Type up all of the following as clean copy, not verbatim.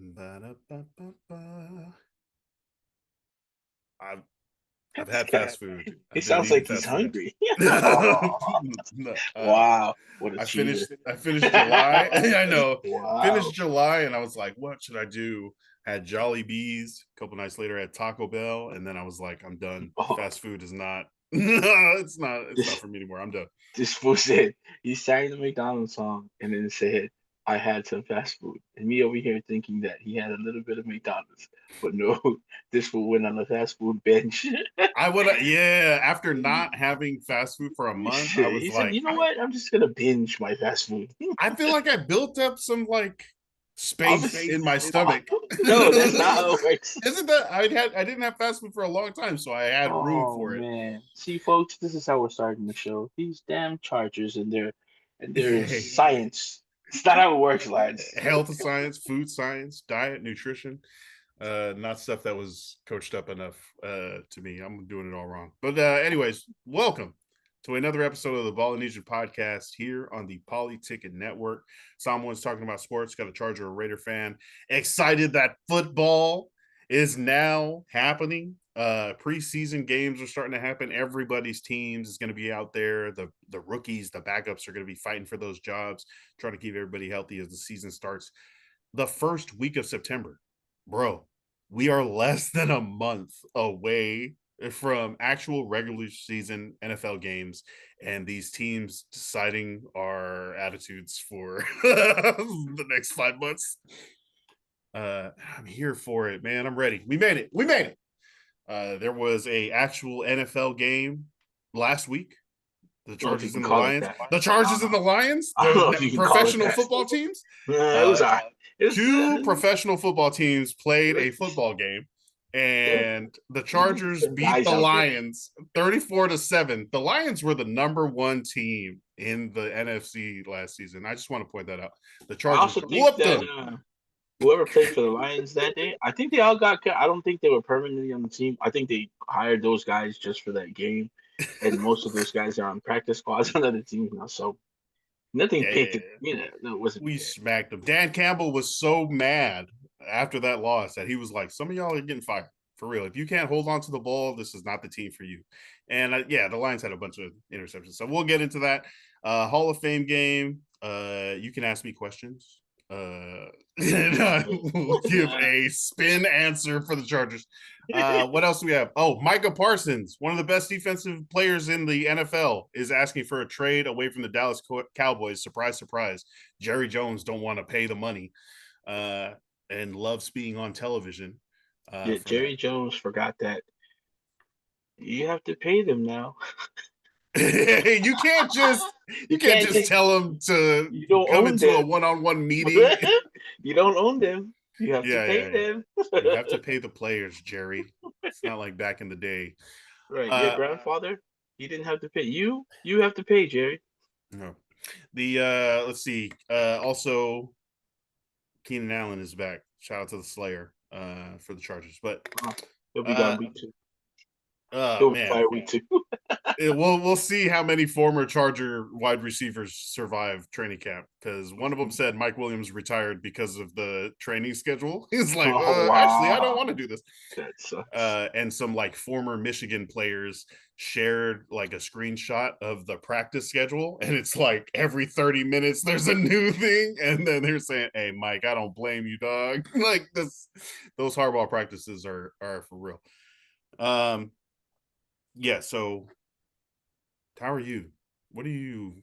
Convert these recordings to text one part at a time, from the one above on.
Ba-da-ba-ba-ba. I've I've This had guy, fast food. he I've been sounds eating like he's fast food. hungry. No, Wow, what a I cheater. finished. I finished July. I know. Finished Wow. July, and I was like, "What should I do?" Had Jolly Bees. A couple nights later, I had Taco Bell, and then I was like, "I'm done. Oh, Fast food is not. No, it's not. It's not this for me anymore. I'm done." this fool said he sang the McDonald's song and then said, I had some fast food. And me over here thinking that he had a little bit of McDonald's. But no, this fool went on the fast food bench. I would. Yeah. After not having fast food for a month, I was He said, like, you know what? I'm just gonna binge my fast food. I feel like I built up some like space Obviously, in my stomach. no, that's not how it works. Isn't that I didn't have fast food for a long time, so I had room Oh for it. man. See folks, this is how we're starting the show. These damn Chargers and their Hey, science. It's not how it works, lads. health science, food science, diet, nutrition, not stuff that was coached up enough to me. I'm doing it all wrong. But anyways, welcome to another episode of the Ballinesian podcast here on the Polytickin network. Someone's talking about sports, got a Charger or Raider fan. Excited that football is now happening. Preseason games are starting to happen. Everybody's teams is going to be out there. The rookies, the backups are going to be fighting for those jobs, trying to keep everybody healthy as the season starts. The first week of September, bro, we are less than a month away from actual regular season NFL games and these teams deciding our attitudes for the next 5 months. I'm here for it, man. I'm ready. We made it. We made it. There was a actual NFL game last week. The I don't know if you Chargers can and the call it Lions. that. The I don't Chargers and know. the Lions, I don't know if the you can call it professional that. football teams. It was Uh, alright. It was Two professional football teams played a football game, there, and the there's Chargers some beat guys the out there. Lions 34-7. The Lions were the number one team in the NFC last season. I just want to point that out. The I Chargers also think whooped that them. whoever played for the Lions that day, I think they all got cut. I don't think they were permanently on the team. I think they hired those guys just for that game, and most of those guys are on practice squads on other teams now. So nothing Yeah, taken, no, it wasn't we fair. smacked them. Dan Campbell was so mad after that loss that he was like, "Some of y'all are getting fired for real. If you can't hold on to the ball, this is not the team for you." And yeah, the Lions had a bunch of interceptions, so we'll get into that. Hall of Fame game. You can ask me questions. And I will give a spin answer for the Chargers. What else do we have? Oh, Micah Parsons, one of the best defensive players in the NFL, is asking for a trade away from the Dallas Cowboys. Surprise, surprise. Jerry Jones don't want to pay the money uh, and loves being on television Yeah, for that. Jerry Jones forgot that you have to pay them now. you can't just You you can't can't just take. tell them to You don't come own into a them. one-on-one meeting. You don't own them. You have to Yeah, pay yeah, yeah. them. You have to pay the players, Jerry. It's not like back in the day. Right, your Uh, grandfather, he didn't have to pay. You have to pay, Jerry. no. The let's see. Also Keenan Allen is back. Shout out to the Slayer for the Chargers. But He'll be uh gone week 2. oh He'll be man, fired week 2. we'll see how many former Charger wide receivers survive training camp, because one of them said Mike Williams retired because of the training schedule. He's like, Oh actually, I don't wow, want to do this. that sucks. And some like former Michigan players shared like a screenshot of the practice schedule, and it's like every 30 minutes there's a new thing, and then they're saying, "Hey, Mike, I don't blame you, dog." Like this, those hardball practices are for real. Um, yeah. So, how are you? What have you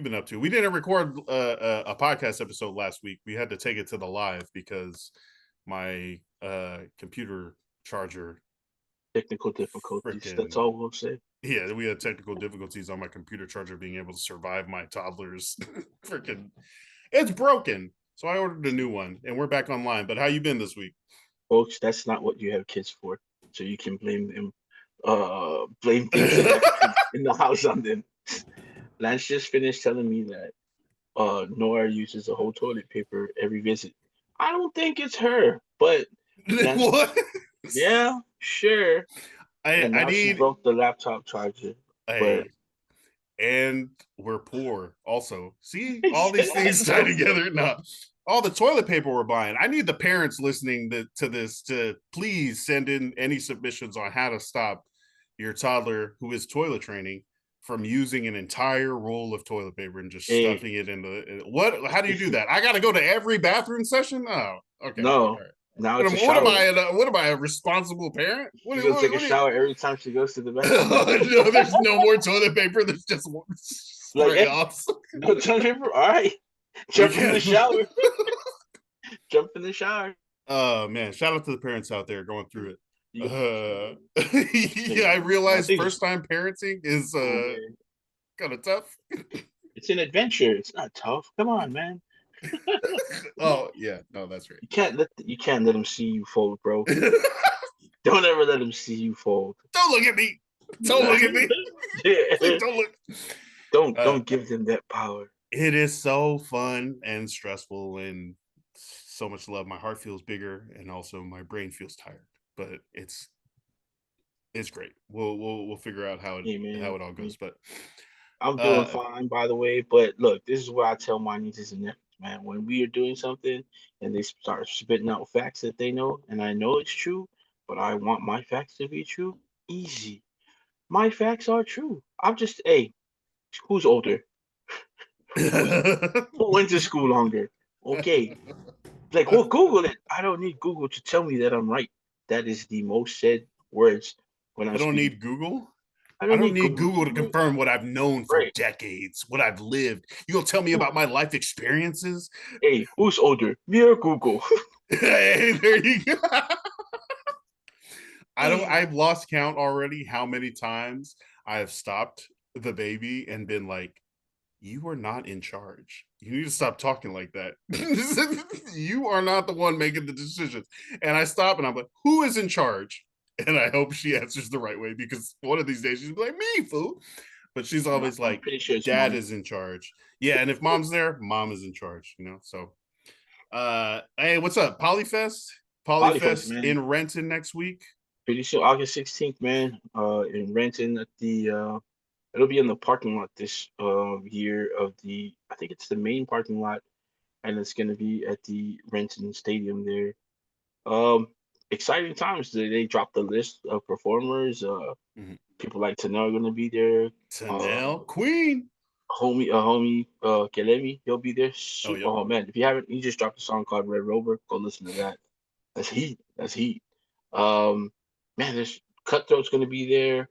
been up to? We didn't record a podcast episode last week. We had to take it to the live because my computer charger Technical difficulties. That's freaking all we'll say. yeah, we had technical difficulties on my computer charger being able to survive my toddler's freaking it's broken. So I ordered a new one and we're back online. But how you been this week? Folks, that's not what you have kids for. So you can blame them, blame things that happen in the house on them. Lance just finished telling me that Nora uses a whole toilet paper every visit. I don't think it's her, but Lance, What? yeah, sure. I And I now she need broke the laptop charger. But a and we're poor also. See all these things tied together. No. all the toilet paper we're buying. I need the parents listening to this to please send in any submissions on how to stop your toddler who is toilet training from using an entire roll of toilet paper and just Hey, stuffing it into what? How do you do that? I got to go to every bathroom session. Oh, okay. no, All right. now What it's am, a what am shower. I? What am I? A responsible parent? She's gonna take a shower every time she goes to the bathroom. No, there's no more toilet paper. There's just Like, spray hey, offs. no toilet paper. All right, We jump in the can't. shower. Jump in the shower. Oh man, shout out to the parents out there going through it. You, Yeah, I I realized think it's first time parenting is cool, man. kind of tough. It's an adventure. It's not tough. Come on, man. Oh yeah, no, that's right. You can't let them see you fold, bro. Don't ever let them see you fold. Don't look at me. Don't look at me. Please Yeah. don't look. Don't give them that power. It is so fun and stressful and so much love. My heart feels bigger and also my brain feels tired. But it's great. We'll figure out Hey, man. how it all goes. But I'm doing uh fine, by the way. But look, this is what I tell my nieces and nephews, man. When we are doing something and they start spitting out facts that they know, and I know it's true, but I want my facts to be true, easy. My facts are true. I'm just, hey, who's older? Who's who went to school longer? Okay. Like, well, Google it. I don't need Google to tell me that I'm right. That is the most said words when I I'm don't speaking. need Google. I I don't don't need need Google Google to to know. confirm what I've known for Right. decades, what I've lived. You gonna tell me about my life experiences? Hey, who's older? Me or Google? Hey, there you go. I don't. Hey, I've lost count already. How many times I have stopped the baby and been like, "You are not in charge. You need to stop talking like that. You are not the one making the decisions." And I stop and I'm like, "Who is in charge?" And I hope she answers the right way because one of these days she's like, "Me, fool." But she's no, always I'm like, pretty sure it's dad mom. is in charge. Yeah, and if mom's there, mom is in charge, So hey, what's up? Polyfest? Polyfest, Polyfest man. in Renton next week. Pretty sure August 16th, man. In Renton at the it'll be in the parking lot this year of the I think it's the main parking lot, and it's gonna be at the Renton Stadium there. Um, exciting times. They dropped the list of performers. Mhm. People like Tanel are gonna be there. Tanel Queen. Kelemi, he'll be there. Oh, yep. Oh man, if you haven't, he just dropped a song called Red Rover. Go listen to that. That's heat. That's heat. Um, man, there's Cutthroat's gonna be there.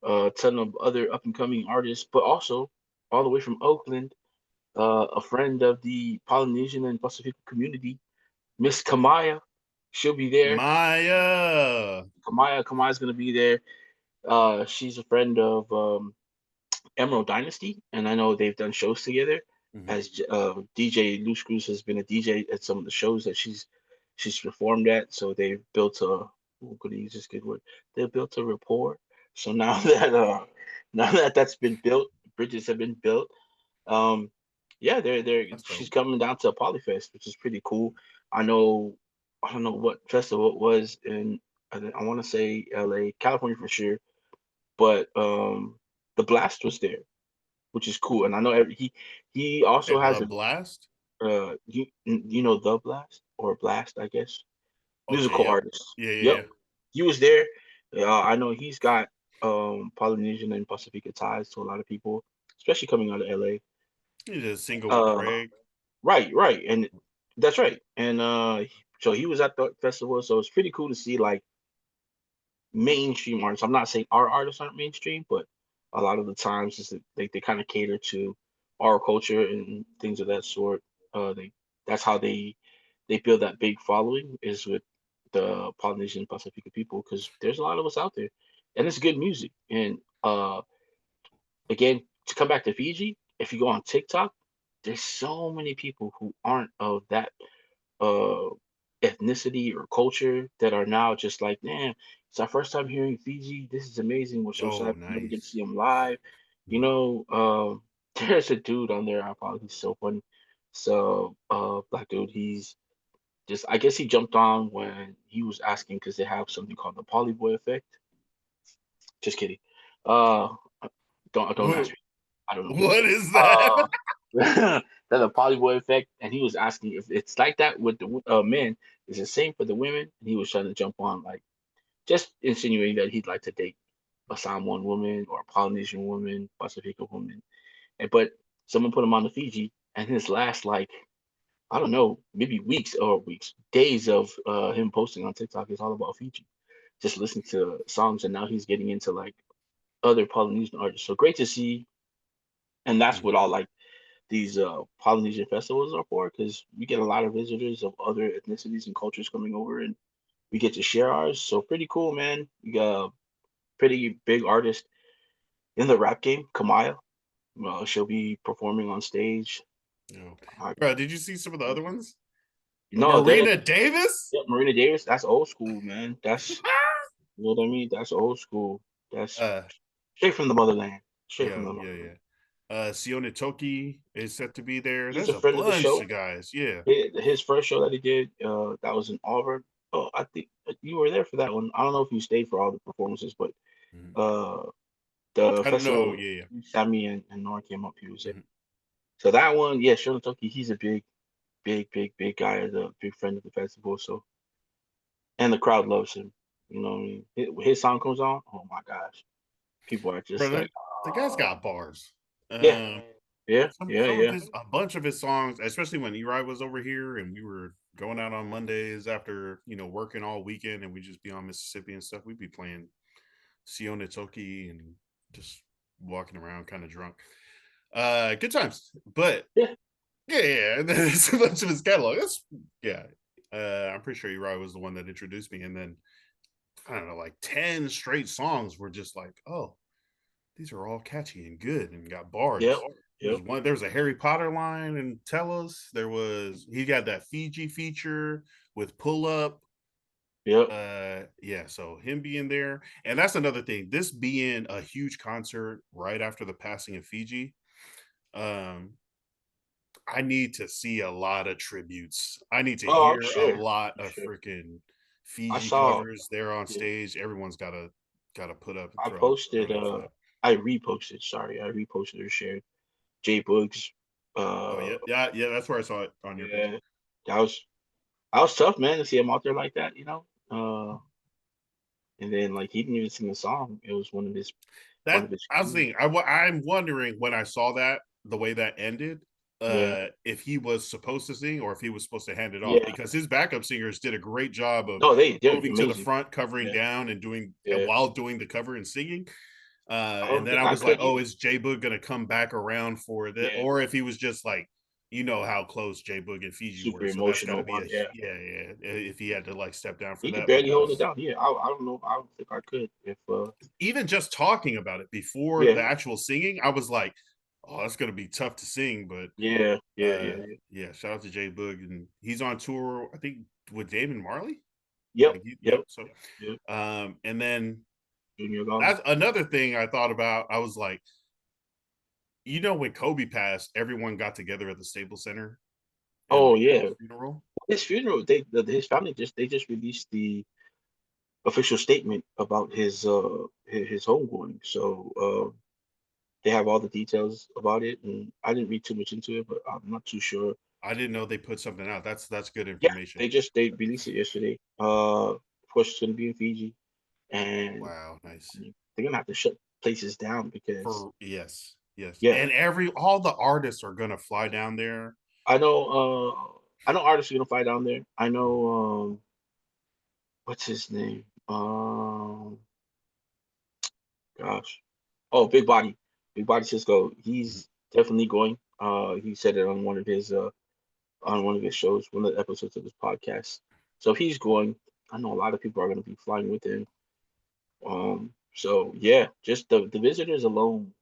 A ton of other up and coming artists, but also all the way from Oakland, a friend of the Polynesian and Pacific community, Miss Kamaya. She'll be there. Maya. Kamaya's gonna be there. She's a friend of Emerald Dynasty, and I know they've done shows together. Mhm. As DJ Loose Cruz has been a DJ at some of the shows that she's performed at, so they've built a I'm gonna use this good word. They built a rapport. So now now that that's been built, bridges have been built. Um, yeah, they're That's she's dope. coming down to a Polyfest, which is pretty cool. I know I don't know what festival it was in I want to say LA, California for sure, but the Blast was there, which is cool. And I know he also has The a Blast. you know the Blast or Blast, I guess, Okay, musical yep. artist. Yeah, yeah, Yep, yeah. he was there. I know he's got Polynesian and Pacifica ties to a lot of people, especially coming out of LA. He did a single with Uh, Craig. right, and that's right. And so he was at the festival, so it's pretty cool to see like mainstream artists. I'm not saying our artists aren't mainstream, but a lot of the times is that they kind of cater to our culture and things of that sort. They that's how they build that big following is with the Polynesian Pacifica people because there's a lot of us out there, and it's good music. And again, to come back to Fiji, if you go on TikTok, there's so many people who aren't of that uh ethnicity or culture that are now just like, man, it's our first time hearing Fiji. This is amazing. We're so Oh, sad we never get to nice. see him live. You Mhm. know, there's a dude on there. I probably he's so funny. So, black dude, he's just I guess he jumped on when he was asking because they have something called the Polyboy effect. Just kidding. Uh, don't ask What me. I don't know. what is that? Uh, the Polyboy effect, and he was asking if it's like that with the men, is the same for the women, and he was trying to jump on like just insinuating that he'd like to date a Samoan woman or a Polynesian woman, Pacifica woman, and but someone put him on the Fiji, and his last like I don't know, maybe weeks, days of him posting on TikTok is all about Fiji. Just listening to songs, and now he's getting into like other Polynesian artists. So great to see, and that's what Mhm. all like these Polynesian festivals are for, because we get a lot of visitors of other ethnicities and cultures coming over, and we get to share ours. So pretty cool, man. We got a pretty big artist in the rap game, Kamaya. She'll be performing on stage. No. Uh, Bro, did you see some of the other ones? no, that Marina Davis? yeah, Marina Davis. That's old school, man. That's you know what I mean. That's old school. That's uh straight from the motherland. Straight from yeah, the yeah, motherland. yeah. Sione Toki is set to be there. He's There's a a friend of the bunch show. of guys. Yeah. His first show that he did, that was in Auburn. Oh, I think you were there for that one. I don't know if you stayed for all the performances, but Mhm. uh, the I don't know. festival, Yeah, yeah. Sammy and Nora came up. He was there. Mhm. So that one, yeah, Shirley Toki, he's a big guy, as a big friend of the festival. So and the crowd loves him. You know what I mean? His song comes on. Oh my gosh, people are just Brother, like, the guy's got bars. yeah, Um, yeah, yeah, some of yeah, his a bunch of his songs, especially when Eri was over here and we were going out on Mondays after working all weekend, and we just be on Mississippi and stuff. We'd be playing Sione Toki and just walking around kind of drunk. Good times. But yeah. yeah, yeah, and then so much of his catalog. That's yeah. I'm pretty sure Eri was the one that introduced me, and then I don't know, like 10 straight songs were just like, oh, these are all catchy and good and got Yep, bars. yep, There was a Harry Potter line in Tell Us. He got that Fiji feature with Pull Up. yep. Yeah, so him being there. And that's another thing. This being a huge concert right after the passing of Fiji. Um, I need to see a lot of tributes. I need to Oh, I'm hear a sure. lot I'm of sure. freaking I Fiji saw. covers there on Yeah, stage. Everyone's gotta put up and I throw posted. their stuff. I reposted. Sorry, I reposted or shared J Boog's. Oh Uh, yeah, yeah, yeah. That's where I saw it on your page. yeah, that was that was tough, man, to see him out there like that. And then like he didn't even sing the song. It was one That of his I was crew. thinking. I'm wondering when I saw that the way that ended, Yeah, if he was supposed to sing or if he was supposed to hand it off, yeah. because his backup singers did a great job of No, they're moving to the amazing. front, covering Yeah, down, and doing yeah. while doing the cover and singing. I And don't then think I I was like, could oh, either. is J Boog gonna come back around for that, Yeah, or if he was just like, how close J Boog and Fiji super were, so that's got to emotional be one. Yeah, yeah, yeah. If he had to like step down for he could that, but barely hold it down. Yeah, I don't know. I don't think I could if. even just talking about it before Yeah, the actual singing, I was like, oh, that's gonna be tough to sing. But yeah, yeah, yeah, yeah. yeah, shout out to Jay Boog, and he's on tour, I think, with David Marley. Yep, Like, yep, yep. So, yep. and then Junior Gong. that's another thing I thought about. I was like, when Kobe passed, everyone got together at the Staples Center and Oh like had yeah, his funeral. his funeral. His family just released the official statement about his homegoing. So they have all the details about it, and I didn't read too much into it, but I'm not too sure. I didn't know they put something out. That's good Yeah, information. they released it yesterday. Of course, it's gonna be in Fiji, and Wow, I nice. mean, they're gonna have to shut places down because For yes, yes, yeah, and all the artists are gonna fly down there. I know I know artists are gonna fly down there. I know what's his name? Gosh. Oh, Big Body Cisco. Mhm. He's definitely going. He said it on one of his shows, one of the episodes of his podcast. So he's going. I know a lot of people are going to be flying with him. So yeah, just the visitors alone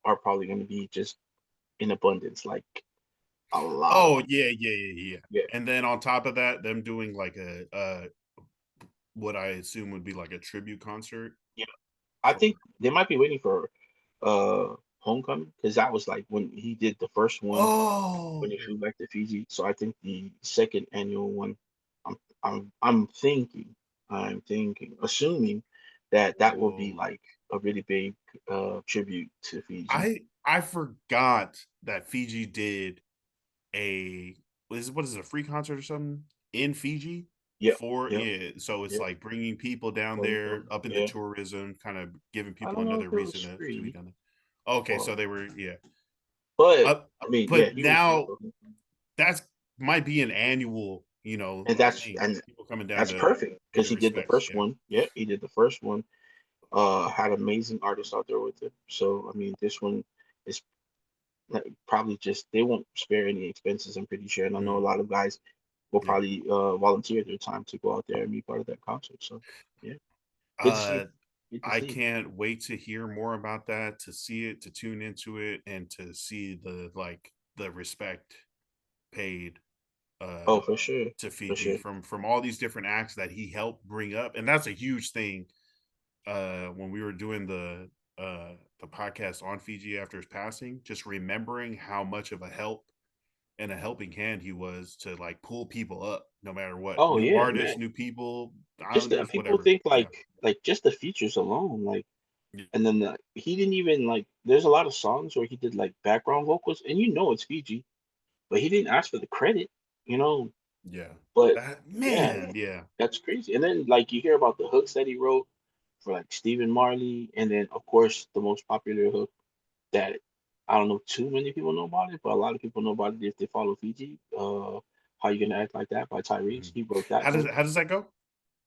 are probably going to be just in abundance, like a lot of Oh them. yeah, yeah, yeah, yeah. Yeah, And then on top of that, them doing like a what I assume would be like a tribute concert yeah. I for. think they might be waiting for Homecoming, because that was like when he did the first one when he Oh, flew back to Fiji. So I think the second annual one, I'm thinking, assuming that that will be whoa! like a really big tribute to Fiji. I forgot that Fiji did. what is it, a free concert or something in Fiji Yep. for Yep. it. So it's Yep. like bringing people down Well, there up into yeah. tourism, kind of giving I people don't know another if it was reason to be free. down there. Okay, so Well, they were, yeah. but Uh, I mean, yeah, but he was now welcome. that's might be an annual, And that's thing. and People coming down that's to perfect pay because he did the respects. first Yeah. one. Yeah, he did the first one. Had amazing artists out there with him. So I mean, this one is probably just they won't spare any expenses. I'm pretty sure, and I know a Mm, lot of guys will yeah. probably volunteer their time to go out there and be part of that concert. So yeah, good to see. Uh, Good to I see. can't wait to hear more about that, to see it, to tune into it, and to see the respect paid Oh, uh for sure, to for Fiji sure. from all these different acts that he helped bring up. And that's a huge thing. When we were doing the podcast on Fiji after his passing, just remembering how much of a help and a helping hand he was to like pull people up no matter what. Oh New yeah, man. artists, new people, Just islanders, people whatever. think Yeah. like just the features alone, like, Yeah. and then he didn't even like. There's a lot of songs where he did like background vocals, and you know it's Fiji, but he didn't ask for the credit, you know. Yeah. But That yeah, man, yeah. that's crazy. And then like you hear about the hooks that he wrote for like Stephen Marley, and then of course the most popular hook that I don't know too many people know about it, but a lot of people know about it if they follow Fiji. How you gonna act like that by Tyrese? Mhm. He wrote that How does hook. how does that go?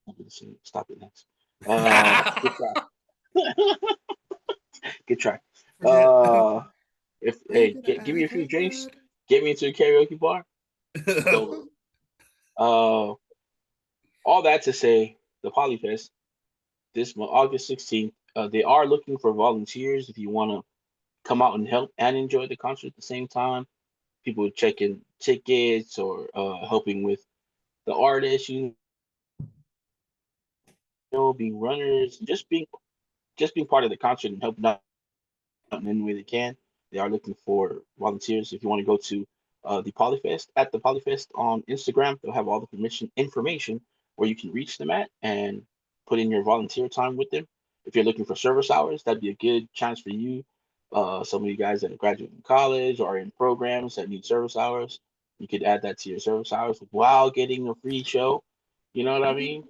I'm gonna sing it. Stop it next. Good try. Good try. Forget. Uh, if Are you hey, gonna give me a act few like drinks, that? get me into a karaoke bar. So, uh, all that to say, the Polyfest this month, August 16th, they are looking for volunteers if you want to come out and help and enjoy the concert at the same time. People checking tickets or helping with the artists, being runners, just being part of the concert and helping out in any way they can. They are looking for volunteers. If you want to go to the Polyfest at the Polyfest on Instagram, they'll have all the permission information where you can reach them at and put in your volunteer time with them. If you're looking for service hours, that'd be a good chance for you. Some of you guys that are graduating college or in programs that need service hours, you could add that to your service hours while getting a free show. You know what I mean?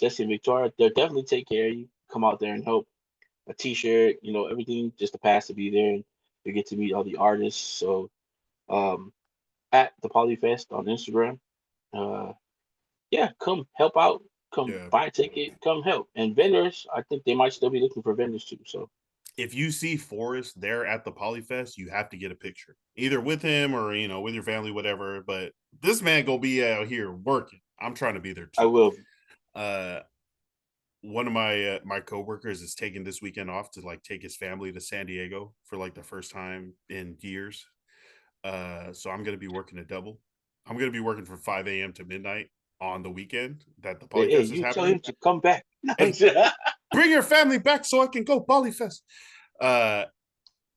Jesse and Victoria, they'll definitely take care of you. Come out there and help a T-shirt, everything, just a pass to be there, and you get to meet all the artists. So um, at the Polyfest on Instagram, uh, yeah, come help out, come Yeah. buy a ticket, come help. And vendors, I think they might still be looking for vendors too. So If you see Forrest there at the Polyfest, you have to get a picture, either with him or with your family, whatever. But this man gonna be out here working. I'm trying to be there I too. will. Uh, one of my coworkers is taking this weekend off to like take his family to San Diego for like the first time in years. So I'm gonna be working a double. I'm gonna be working from 5 a.m. to midnight on the weekend that the Hey, Polyfest is you tell happening. him to come back. No, Hey, bring your family back so I can go Polyfest. Uh,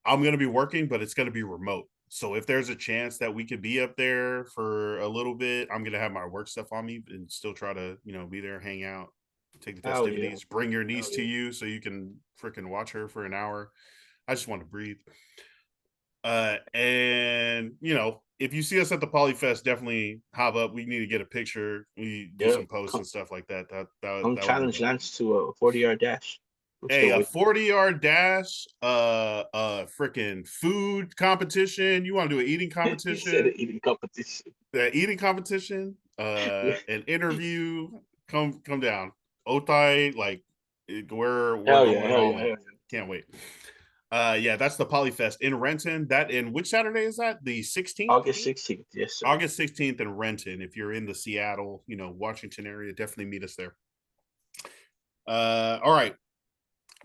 I'm gonna be working, but it's gonna be remote. So if there's a chance that we could be up there for a little bit, I'm gonna have my work stuff on me and still try to, be there, hang out, take the hell yeah, festivities, bring your hell niece to yeah. you so you can freaking watch her for an hour. I just want to breathe. And if you see us at the Polyfest, definitely hop up. We need to get a picture. We do Yeah, some posts and stuff like that. come That would be challenge dope. Lance to a 40-yard dash. I'm Hey, still a waiting. 40-yard dash, freaking food competition. You want to do an eating He said competition? it eating competition. The eating competition, Yeah. an interview. Come down. Otai, like we're Hell yeah, going hell all yeah, in. hell Can't wait. Yeah, that's the Polyfest in Renton. That in which Saturday is that? The 16th? August 16th. Yes, sir. August 16th in Renton. If you're in the Seattle, Washington area, definitely meet us there. All right.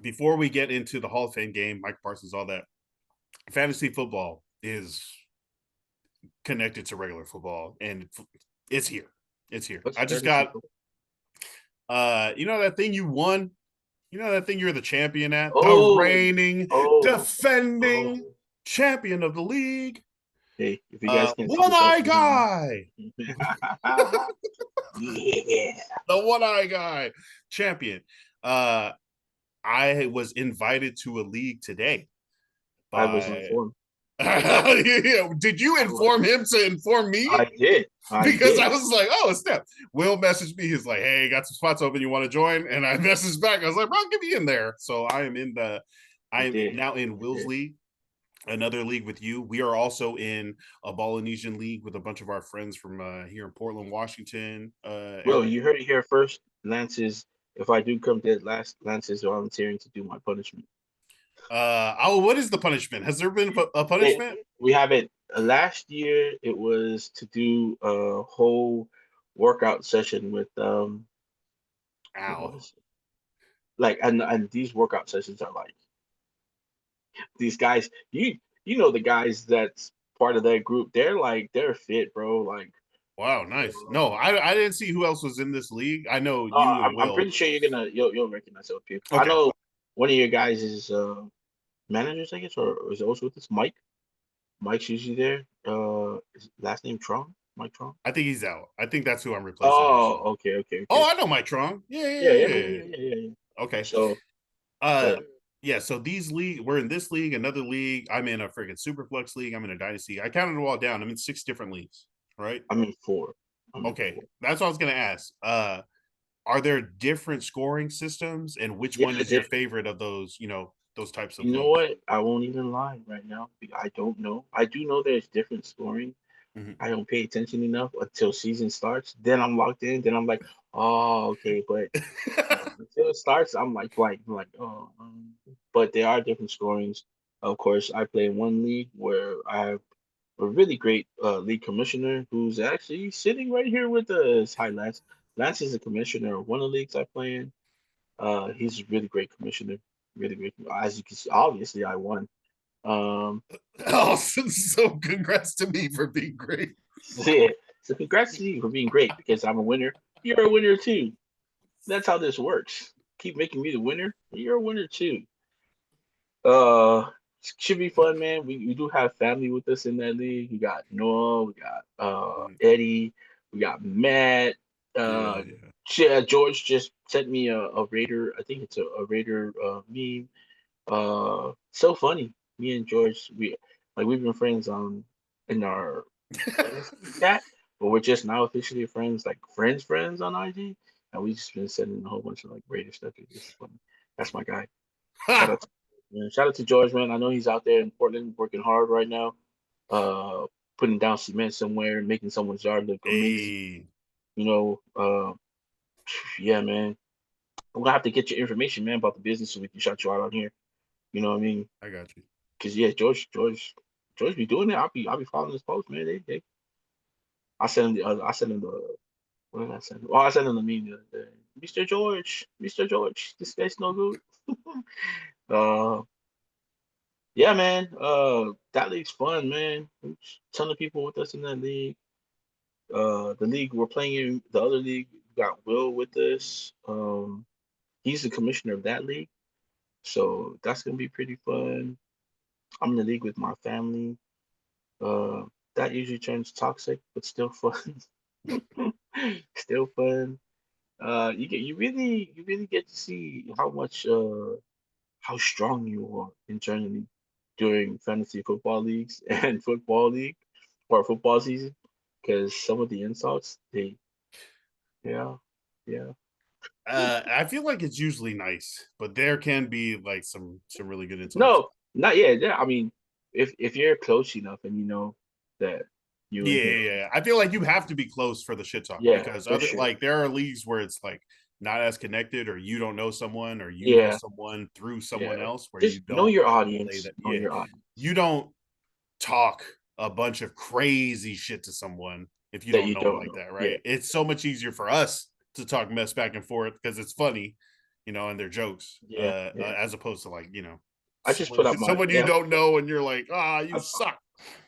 Before we get into the Hall of Fame game, Micah Parsons, all that, fantasy football is connected to regular football, and it's here. It's here. What's I just fantasy got football? that thing you won. That thing you're the champion at, the Oh, reigning, oh, oh. defending champion of the league. Hey, if you guys can't see One this off eye camera. guy. Yeah. The one eye guy champion. Uh I was invited to a league today I was by informed. Yeah. Did you I was. inform him to inform me? I did. I Because did. I was like, oh, snap. Will messaged me. He's like, hey, got some spots open. You want to join? And I messaged back. I was like, bro, get me in there. So I I am did. now in I Will's did. league, another league with you. We are also in a Ballinesian league with a bunch of our friends from here in Portland, Washington Well, area. you heard it here first. Lance's, if I do come dead last, Lance is volunteering to do my punishment. Oh, what is the punishment? Has there been a It, punishment? we have it. Last year, it was to do a whole workout session with what Ow. was it? Like, and these workout sessions are like these guys. You know the guys that's part of that group. They're fit, bro. Like, Wow, nice. uh, No, I didn't see who else was in this league. I know you and I'm Will. pretty sure you'll recognize those people. I Okay. know one of your guys is managers, I guess, or is also with this Mike. Mike's usually there. Is last name Tron? Mike Tron? I think he's out. I think that's who I'm replacing actually. Oh, okay, okay, Oh, okay. I know Mike Trong. Yeah, Yeah, yeah, yeah, yeah, yeah, yeah. yeah, yeah, yeah. Okay. So, Uh but yeah, so these league, we're in this league, another league. I'm in a freaking Superflex league. I'm in a dynasty. I counted it all down. I'm in 6 different leagues, right? I'm in four. I'm in Okay. four. That's what I was gonna ask. Are there different scoring systems and which Yeah, one is your favorite of those, those types of you know leagues? what? I won't even lie right now. I don't know. I do know there's different scoring. Mhm. I don't pay attention enough until season starts. Then I'm locked in. Then I'm like, oh, okay. But until it starts, I'm like blank. I'm like, oh. But there are different scorings. Of course, I play in one league where I have a really great league commissioner who's actually sitting right here with us. Hi, Lance. Lance is a commissioner of one of the leagues I play in. He's a really great commissioner. Really great. As you can see, obviously, I won. Um, Oh, so congrats to me for being great. yeah. So congrats to you for being great because I'm a winner. You're a winner too. That's how this works. Keep making me the winner. You're a winner too. Should be fun, man. We do have family with us in that league. We got Noah, we got Mhm. Eddie, we got Matt. Yeah, Uh, yeah. George just sent me a Raider. I think it's a Raider meme. So funny. Me and George, we've been friends in our dynasty chat, but we're just now officially friends, like friends on IG, and we just been sending a whole bunch of like Raider stuff. It's just funny. That's my guy. Shout Ha! out to shout out to George, man. I know he's out there in Portland working hard right now, uh, putting down cement somewhere, making someone's yard look amazing. Hey, You know, yeah, man. I'm gonna have to get your information, man, about the business so we can shout you out on here. You know what I mean? I got you. Cause yeah, George be doing it. I'll be following his post, man. I send him the what did I send him? Oh, I sent him the meme the other day. Mr. George, this guy's no good. uh, yeah, man. That league's fun, man. Ton of people with us in that league. The league we're playing in, the other league, we got Will with us. He's the commissioner of that league, so that's gonna be pretty fun. I'm in the league with my family. Uh, that usually turns toxic, but still fun. Still fun. You really get to see how strong you are internally during fantasy football leagues and football league or football season because some of the insults yeah, yeah. I feel like it's usually nice, but there can be like some really good insults. No, not yet. Yeah, I mean, if you're close enough and you know that you Yeah, and yeah, him, yeah. I feel like you have to be close for the shit talk yeah, because for other sure. like there are leagues where it's like not as connected or you don't know someone or you know Yeah, someone through someone yeah. else where you Just know don't your say audience. that. Know Yeah, your audience you don't talk a bunch of crazy shit to someone if you that don't you know them don't like know. that, Yeah, right? It's so much easier for us to talk mess back and forth because it's funny, and they're jokes, yeah, yeah. as opposed to like I just someone put up my someone you yeah. don't know and you're like, you I, suck.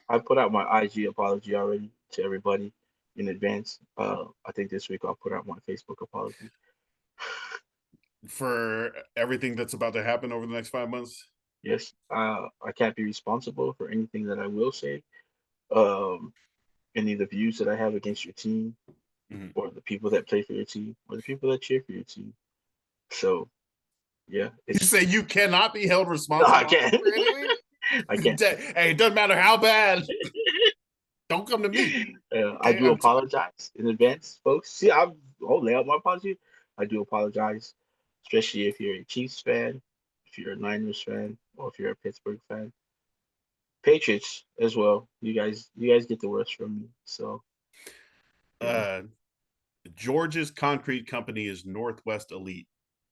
I put out my IG apology already to everybody in advance. I think this week I'll put out my Facebook apology. For everything that's about to happen over the next 5 months. Yes, I can't be responsible for anything that I will say. Um, any of the views that I have against your team, Mhm. or the people that play for your team, or the people that cheer for your team. So yeah, You it's say you cannot be held no, I responsible can't. for anything? I can't. Hey, it doesn't matter how bad. Don't come to me. I Okay, do apologize in advance, folks. See, I'll lay out my apology. I do apologize, especially if you're a Chiefs fan, if you're a Niners fan, or if you're a Pittsburgh fan. Patriots as well. You guys get the worst from me. So yeah, uh, George's concrete company is Northwest Elite.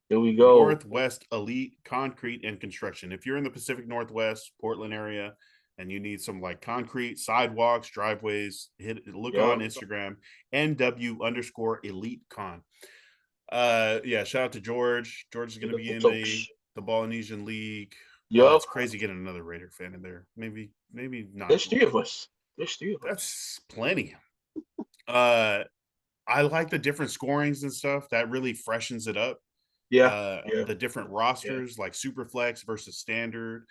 here we go. Northwest Elite Concrete and Construction. If you're in the Pacific Northwest, Portland area, and you need some like concrete sidewalks, driveways, look on Yep. Instagram, NW _Elite Con. Yeah, shout out to George. George is going to be in the Ballinesian League. Yup. It's crazy getting another Raider fan in there. Maybe not. There's three of us. There's three of us. That's plenty. I like the different scorings and stuff. That really freshens it up. Yeah. Yeah. The different rosters like Superflex versus Standard.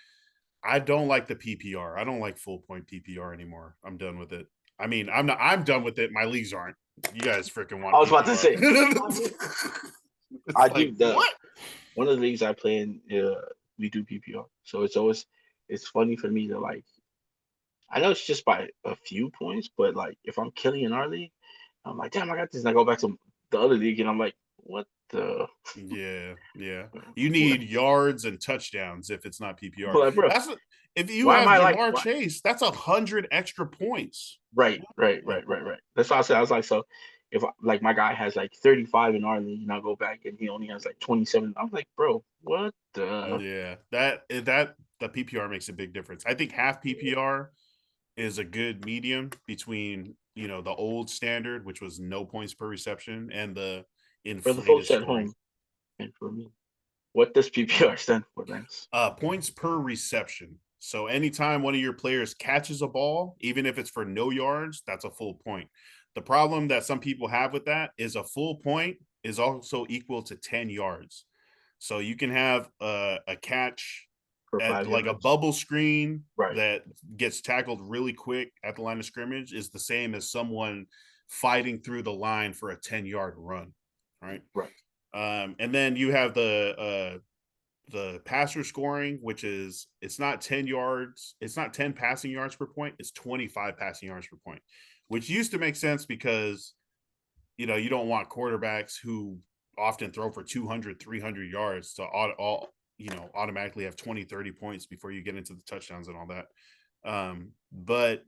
I don't like the PPR. I don't like full point PPR anymore. I'm done with it. I mean, I'm done with it. My leagues aren't. You guys freaking want I was PPR. about to say. I like, do what? One of the leagues I play in, we do PPR. So it's funny for me to like. I know it's just by a few points, but like if I'm killing in our league, I'm like, damn, I got this. And I go back to the other league, and I'm like, what the? Yeah. You What? need yards and touchdowns if it's not PPR. But like, bro, If you why am have I like? Jamar Why? Chase, that's 100 extra points. Right. That's what I said. I was like, so if like my guy has like 35 in our league, and I go back and he only has like 27, I'm like, bro, what the? Yeah, that the PPR makes a big difference. I think half PPR is a good medium between the old standard, which was no points per reception, and the For the inflated folks at scoring. home, and for me, what does PPR stand for, Lance? Points per reception. So anytime one of your players catches a ball, even if it's for no yards, that's a full point. The problem that some people have with that is a full point is also equal to 10 yards. So you can have a catch For at five like a yards. bubble screen Right. that gets tackled really quick at the line of scrimmage is the same as someone fighting through the line for a 10-yard run, right? Right. And then you have the passer scoring, which is it's not 10 yards, it's not 10 passing yards per point, it's 25 passing yards per point, which used to make sense because you don't want quarterbacks who often throw for 200, 300 yards to automatically have 20, 30 points before you get into the touchdowns and all that. But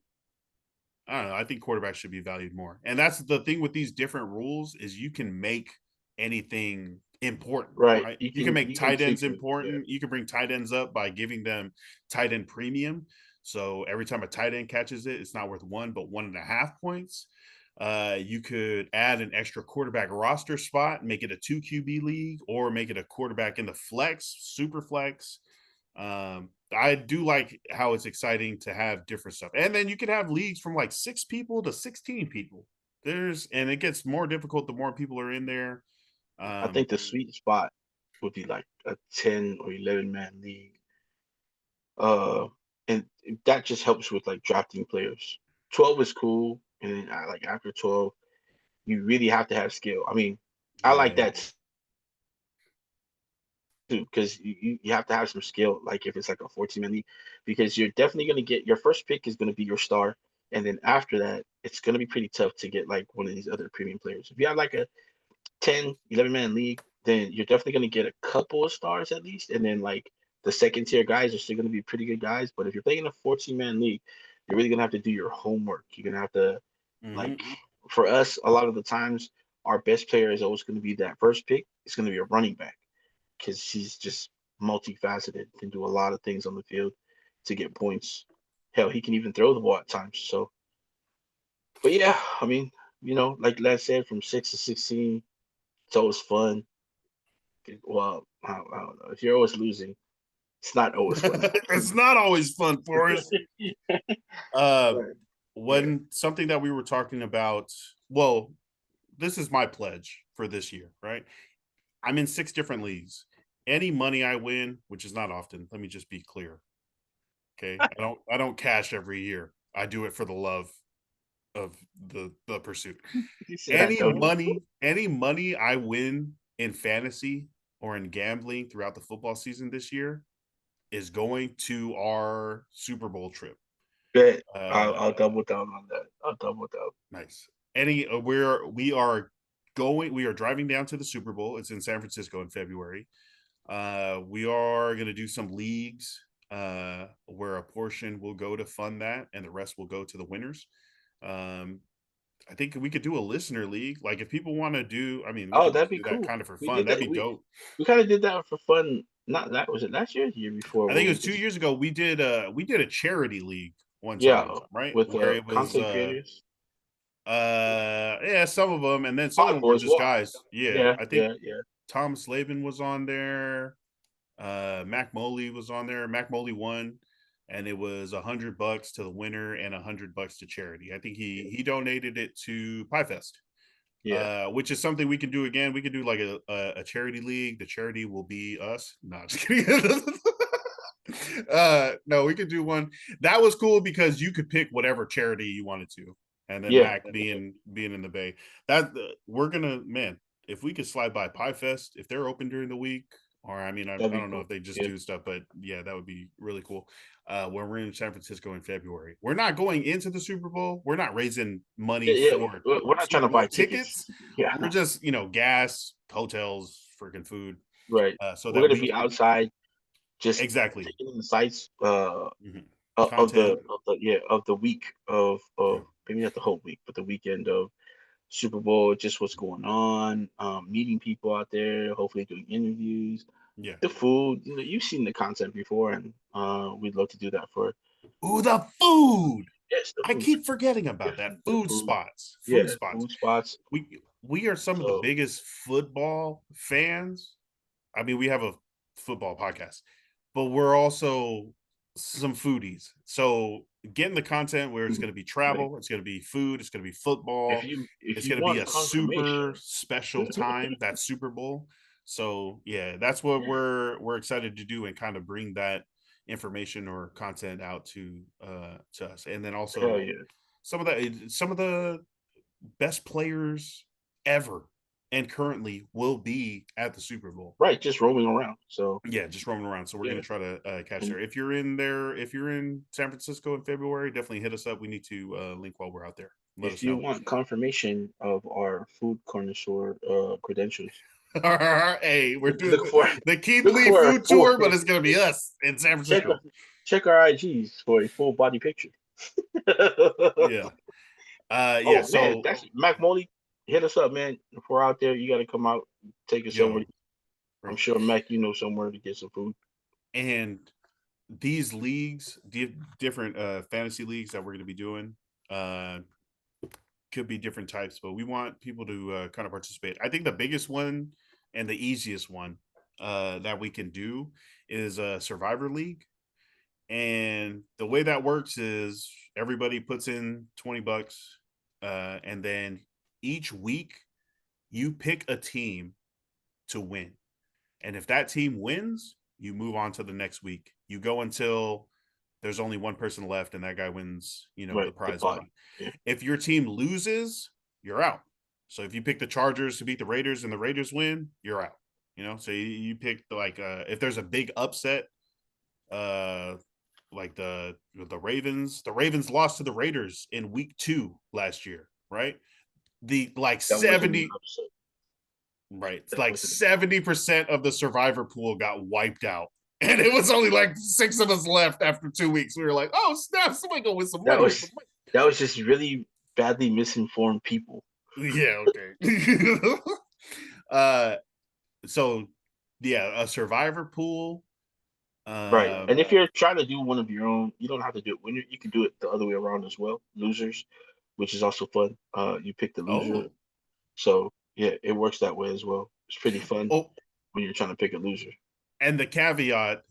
I don't know. I think quarterbacks should be valued more. And that's the thing with these different rules is you can make anything important, Right. right? You You can can make you can tight ends tweak it. Yeah. important. You can bring tight ends up by giving them tight end premium. So every time a tight end catches it, it's not worth 1, but 1.5 points. You could add an extra quarterback roster spot, make it a 2 QB league, or make it a quarterback in the flex, super flex. I do like how it's exciting to have different stuff. And then you could have leagues from like 6 people to 16 people. And it gets more difficult the more people are in there. I think the sweet spot would be like a 10 or 11 man league. Uh, and that just helps with like drafting players. 12 is cool, and then like after 12, you really have to have skill. I mean, I like Yeah. that too because you have to have some skill. Like if it's like a 14-man league, because you're definitely gonna get your first pick is gonna be your star, and then after that, it's gonna be pretty tough to get like one of these other premium players. If you have like a 10, 11-man league, then you're definitely going to get a couple of stars at least. And then, like, the second tier guys are still going to be pretty good guys. But if you're playing a 14-man league, you're really going to have to do your homework. You're going to have to, Mm-hmm. like, for us, a lot of the times, our best player is always going to be that first pick. It's going to be a running back because he's just multifaceted, can do a lot of things on the field to get points. Hell, he can even throw the ball at times. So, but yeah, I mean, like Les said, from 6 to 16, it's always fun. Well, I don't know. If you're always losing, it's not always fun. It's not always fun for us. Right. Yeah. Something that we were talking about, well, this is my pledge for this year, right? I'm in 6 different leagues. Any money I win, which is not often, let me just be clear. Okay. I don't cash every year. I do it for the love of the pursuit. You said I don't. Any money I win in fantasy or in gambling throughout the football season this year, is going to our Super Bowl trip. Bet. I'll double down on that. I'll double down. Nice. We are driving down to the Super Bowl. It's in San Francisco in February. We are going to do some leagues where a portion will go to fund that and the rest will go to the winners. I think we could do a listener league. Like if people want to do, I mean, we Oh, could that'd be do that cool. kind of for We fun. did That'd that. be dope. We kind of did that for fun. Not that was it last year, or the year before, I where think it we was 2 years ago. We did a charity league one time, right? with Where it was content creators. yeah, some of them, and then some of Pod them were boys. just Well, guys. Yeah, yeah, I think yeah, yeah. Thomas Laban was on there. Mac Moley was on there. Mac Moley won, and it was $100 to the winner and $100 to charity. I think he donated it to Pie Fest, Yeah. which is something we can do again. We can do like a charity league. The charity will be us. No, just kidding. No, we could do one. That was cool because you could pick whatever charity you wanted to, and then Yeah. Mac being in the Bay. That we're gonna, man. If we could slide by Pie Fest, if they're open during the week, or I mean, I That'd be don't know cool. if they just Yeah. do stuff, but yeah, that would be really cool. When we're in San Francisco in February, we're not going into the Super Bowl. We're not raising money Yeah, yeah. for We're not trying Super to Bowl buy tickets. tickets. Yeah. We're just gas, hotels, freaking food, Right. so We're that gonna we be can outside, just exactly taking in the sights mhm, of content. the week Yeah. of maybe not the whole week, but the weekend of Super Bowl, just what's going on, meeting people out there, hopefully doing interviews, Yeah. the food. You've seen the content before, and we'd love to do that for Ooh, the food. yes, the I food, keep forgetting yeah, about that. the Food food, spots. yeah, Food spots. food spots. We are some of the So biggest football fans. I mean, we have a football podcast, but we're also some foodies. So getting the content where it's going to be right, travel, it's going to be food, it's going to be football, if it's you going to be want a confirmation, super special time, that Super Bowl. So yeah, that's what we're excited to do and kind of bring that information or content out to us. And then hell also yeah, some of the best players ever and currently will be at the Super Bowl. right, just roaming around. So Yeah, just roaming around. So we're yeah, gonna try to catch and there. If you're in there, if you're in San Francisco in February, definitely hit us up. We need to link while we're out there. Let if us you know. want confirmation of our food connoisseur credentials, Hey, we're doing look for the Keith look Lee for food tour, but it's gonna be us in San check Francisco. check our IGs for a full body picture. Yeah. Yeah. Oh man, So that's Mac Moley. Hit us up, man. If we're out there, you got to come out, take us over. yo, I'm bro. sure Mac, you know somewhere to get some food. And these leagues, different fantasy leagues that we're gonna be doing, uh could be different types, but we want people to kind of participate. I think the biggest one and the easiest one that we can do is a Survivor League. And the way that works is everybody puts in $20, and then each week you pick a team to win. And if that team wins, you move on to the next week. You go until there's only one person left and that guy wins, the Right, the prize pot. money. Yeah. If your team loses, you're out. So if you pick the Chargers to beat the Raiders and the Raiders win, you're out. So you pick like if there's a big upset, uh like the Ravens lost to the Raiders in week 2 last year, right? The like That wasn't an 70 upset. right. That Like wasn't. 70% of the survivor pool got wiped out. And it was only like 6 of us left after 2 weeks. We were like, oh snap, somebody go win some That money with was some money. that was just really badly misinformed people. Yeah, okay. uh so yeah, a survivor pool. Right. Um And if you're trying to do one of your own, you don't have to do it winner. You can do it the other way around as well. Losers, which is also fun. You pick the loser. oh. So yeah, it works that way as well. It's pretty fun Oh, when you're trying to pick a loser. and the caveat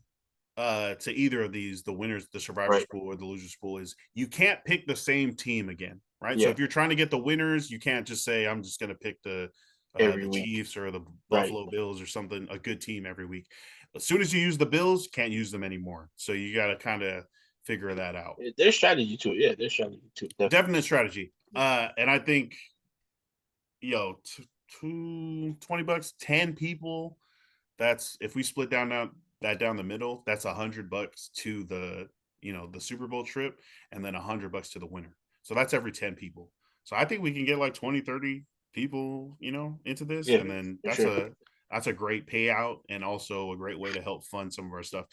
to either of these, the winners, the survivors Right. pool or the losers pool, is you can't pick the same team again, right? So Yeah. if you're trying to get the winners, you can't just say I'm just going to pick Every the week. Chiefs or the Right. Buffalo Bills or something, a good team every week. As soon as you use the Bills, can't use them anymore. So you got to kind of figure that out. There's strategy to it. Yeah, there's strategy to it. Definitely. Definite strategy. And I think, $20, 10 people. That's if we split down now that down the middle, that's $100 to the the Super Bowl trip, and then $100 to the winner. So that's every 10 people. So I think we can get like 20, 30 people, into this, Yeah, and then for sure. that's a great payout and also a great way to help fund some of our stuff.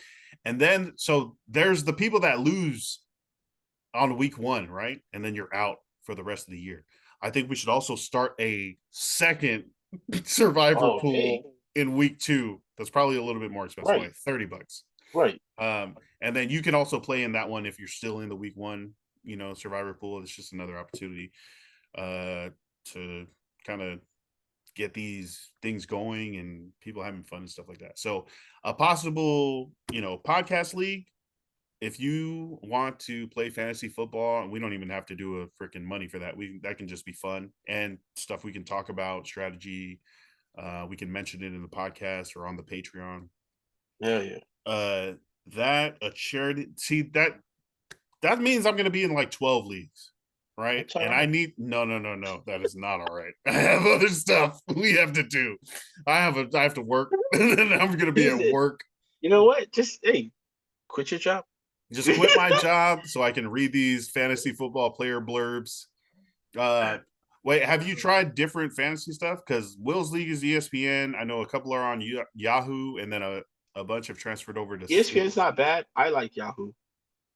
And then so there's the people that lose on week 1, right? And then you're out for the rest of the year. I think we should also start a second survivor Oh, hey, pool in week 2. That's probably a little bit more expensive, right, like $30. right. And then you can also play in that one if you're still in the week 1, survivor pool. It's just another opportunity to kind of get these things going and people having fun and stuff like that. So a possible, podcast league, if you want to play fantasy football, and we don't even have to do a freaking money for that. That can just be fun and stuff we can talk about, strategy. We can mention it in the podcast or on the Patreon. Yeah, yeah. That a charity. See that means I'm going to be in like 12 leagues, right? That's all And I right. need no. That is not all right. I have other stuff we have to do. I have to work, and then I'm going to be He's at it. work. You know what? Just quit your job. Just quit my job so I can read these fantasy football player blurbs. Wait, have you tried different fantasy stuff? Because Will's League is ESPN. I know a couple are on Yahoo, and then a bunch have transferred over to ESPN's Sleeper. not bad. I like Yahoo,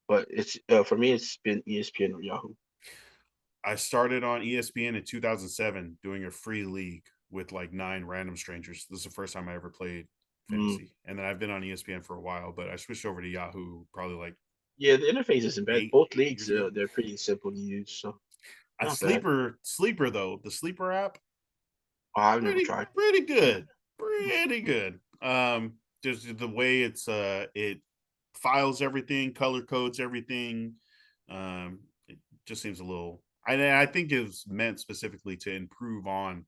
but it's for me. It's been ESPN or Yahoo. I started on ESPN in 2007 doing a free league with like 9 random strangers. This is the first time I ever played Mm. fantasy. And then I've been on ESPN for a while, but I switched over to Yahoo probably like Yeah, the interface isn't bad. eight Both leagues, years ago. they're pretty simple to use, so A not bad. sleeper though, the sleeper app, Oh, I've never pretty tried. pretty good. Pretty good. Just the way it files everything, color codes everything. It just seems a little I think it's meant specifically to improve on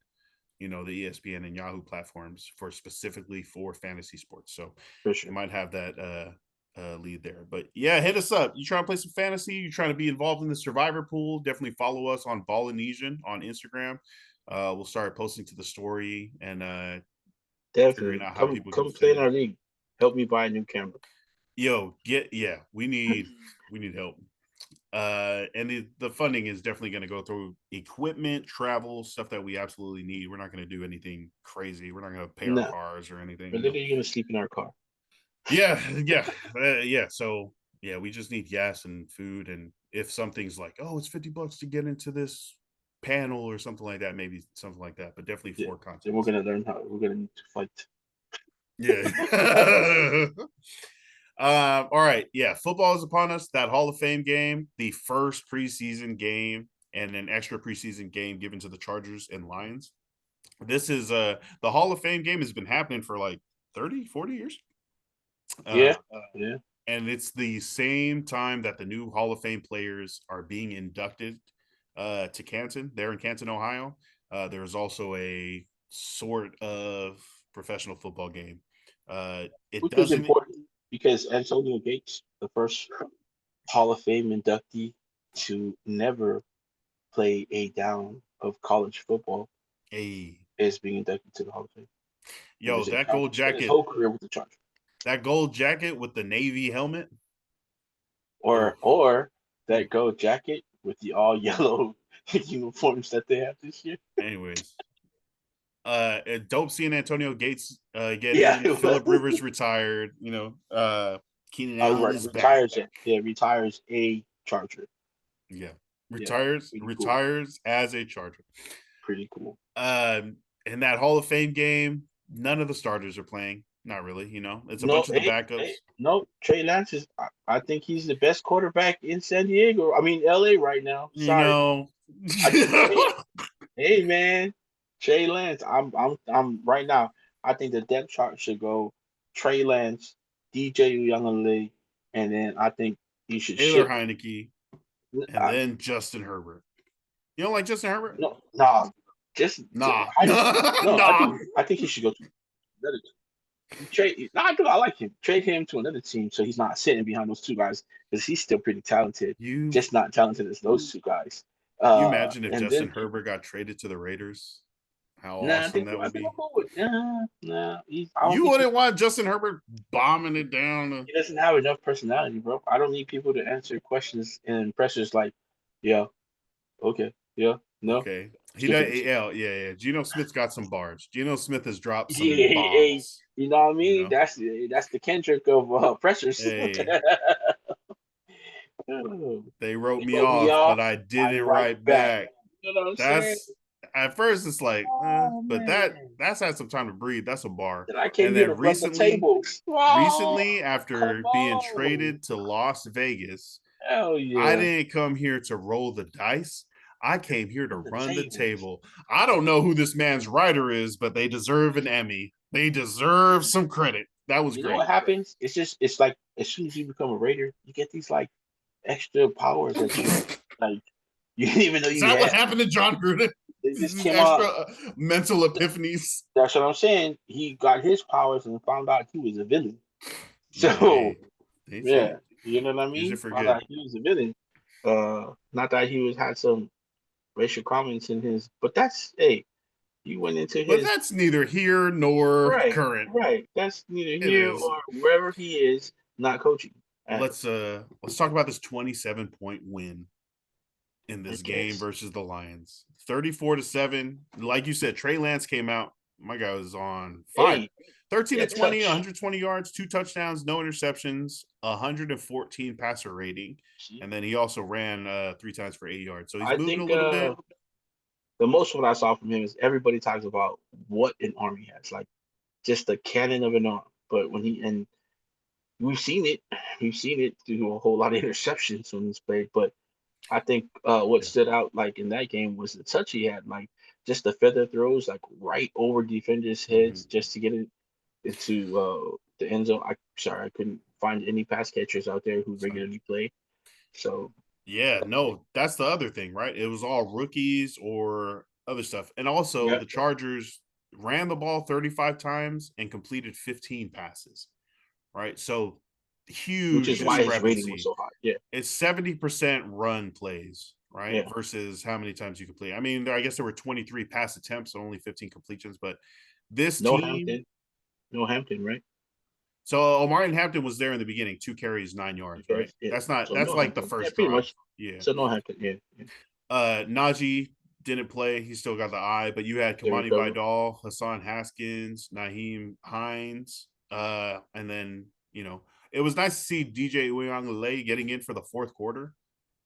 the ESPN and Yahoo platforms specifically for fantasy sports. So For it sure. might have that lead there. But yeah, hit us up. You trying to play some fantasy? You trying to be involved in the survivor pool? Definitely follow us on Ballinesian on Instagram. We'll start posting to the story and figuring Definitely. out how Come people can come play fit in in. our league. Help me buy a new camera. We need help. And the funding is definitely going to go through equipment, travel, stuff that we absolutely need. We're not going to do anything crazy. We're not going to pay our No, cars or anything. we're literally gonna sleep in our car. Yeah, yeah. So yeah, we just need gas and food. And if something's like, oh, it's $50 to get into this panel or something like that, maybe something like that. But definitely Yeah. 4 Then we're continents. gonna learn how we're gonna need to fight. Yeah. All right. Yeah. Football is upon us. That Hall of Fame game, the first preseason game, and an extra preseason game given to the Chargers and Lions. This is the Hall of Fame game has been happening for like 30, 40 years. Yeah, Uh, yeah. and it's the same time that the new Hall of Fame players are being inducted to Canton. They're in Canton, Ohio. There's also a sort of professional football game. It Which was doesn't. important because Antonio Gates, the first Hall of Fame inductee to never play a down of college football, A is being inducted to the Hall of Fame. He yo was a that gold Charger. Spent his jacket, whole career with the Chargers. that gold jacket with the navy helmet. Oh, Or that gold jacket with the all yellow uniforms that they have this year. anyways, dope seeing Antonio Gates get Yeah, in. it Philip was. Rivers retired. Keenan I was Allen right. is back. Retires it. Yeah, retires a Charger. Yeah, Yeah, pretty cool. retires as a Charger. Pretty cool. In that Hall of Fame game, none of the starters are playing. Not really. It's a No, bunch of the backups. no. Trey Lance is. I think he's the best quarterback in San Diego. I mean, LA right now. You Sorry. know, I, hey man, Trey Lance. I'm right now. I think the depth chart should go Trey Lance, DJ Youngale, and then I think you should Taylor ship. Heineke, and Uh, then Justin Herbert. You don't like Justin Herbert? no, nah, just Nah, I no. nah. I think he should go to another team. Trade. No, I like him. Trade him to another team so he's not sitting behind those two guys because he's still pretty talented, You just not talented as those two guys. you imagine if And Justin then Herbert got traded to the Raiders? how Nah, awesome that I would think be. I'll go with nah. I don't You think wouldn't want Justin Herbert bombing it down. he doesn't have enough personality, bro. I don't need people to answer questions and pressures like, yeah, okay, yeah, no, Okay. He skip does. it. Yeah. Geno Smith's got some bars. Geno Smith has dropped some Yeah, bombs. you know what I You mean? know. That's the Kendrick of pressures. Hey, Oh, they wrote they me wrote me off, but off. I I didn't write write back. back. You know what I'm saying? That's at first it's like, Oh but man, that's had some time to breathe. That's a bar. then I came And here to then run the tables. Oh, recently, come after being on! traded to Las Vegas, Hell I yeah! didn't come here to roll the dice. I came here to Run the run the tables. table. I don't know who this man's writer is, but they deserve an Emmy. They deserve some credit. That was You know great. what happens? It's like as soon as you become a Raider, you get these like extra powers that you like you didn't even know Is you that what had. happened to John Gruden? They just These came extra out. mental epiphanies. That's what I'm saying. He got his powers and found out he was a villain. No, So they see. yeah, you know what I Use mean? it for Found good. out he was a villain. Not that he was had some racial comments in his, but that's hey, he went into But his that's neither here nor right, current. right. That's neither It here is. or wherever he is, not coaching. Let's talk about this 27-point win in I this game guess. versus the Lions. 34-7. Like you said, Trey Lance came out. My guy was on fire. Hey, 13 to yeah, 20, touch. 120 yards, 2 touchdowns, no interceptions, 114 passer rating. See, And then he also ran 3 times for 80 yards. So he's I moving a think little bit. the most what I saw from him is everybody talks about what an arm he has, like just the cannon of an arm. But when he and we've seen it through a whole lot of interceptions when he's played. But I think what Yeah. stood out like in that game was the touch he had, like just the feather throws, like right over defenders' Mm-hmm. heads, just to get it into the end zone. I sorry, I couldn't find any pass catchers out there who Sorry. regularly play. So Yeah, no, that's the other thing, right? It was all rookies or other stuff. And also, yeah, the Chargers ran the ball 35 times and completed 15 passes, right? So, which huge is why his rating was discrepancy. so high. Yeah, It's 70% run plays, right? yeah. Versus how many times you complete. I mean, I guess there were 23 pass attempts, so only 15 completions, but this No team. Hampton, no Hampton, right? So Omarion Hampton was there in the beginning, 2 carries, 9 yards, right? Okay, yeah. So That's no like the Hampton. Yeah, first pretty drive. much. Yeah. So no Hampton. Yeah, yeah. Najee didn't play. He still got the eye, but you had They Kamani recover. Vidal, Hassan Haskins, Naheem Hines. And then, it was nice to see DJ Uyonglele getting in for the fourth quarter.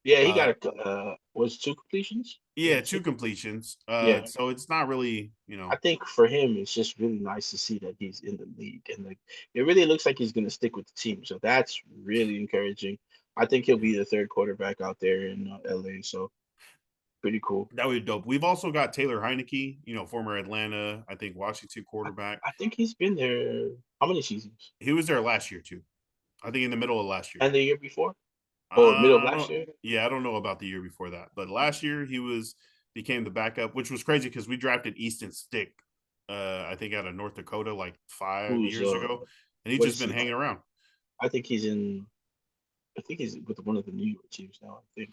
Yeah, he Uh, got a was two completions. yeah, Was it 2 two? completions. Yeah, So it's not really, I think for him, it's just really nice to see that he's in the league, and like it really looks like he's going to stick with the team. So that's really encouraging. I think he'll yeah, be the third quarterback out there in LA. So pretty cool. that would be dope. We've also got Taylor Heineke, former Atlanta, I think Washington I, quarterback. I think he's been there how many seasons? He was there last year too. I think in the middle of last year. And the year before, or middle of last year? I don't know about the year before that, but last year he became the backup, which was crazy because we drafted Easton Stick, I think out of North Dakota like five Who's years ago, and he's what just is been he? hanging around. I think he's in. I think he's with one of the New York teams now. I think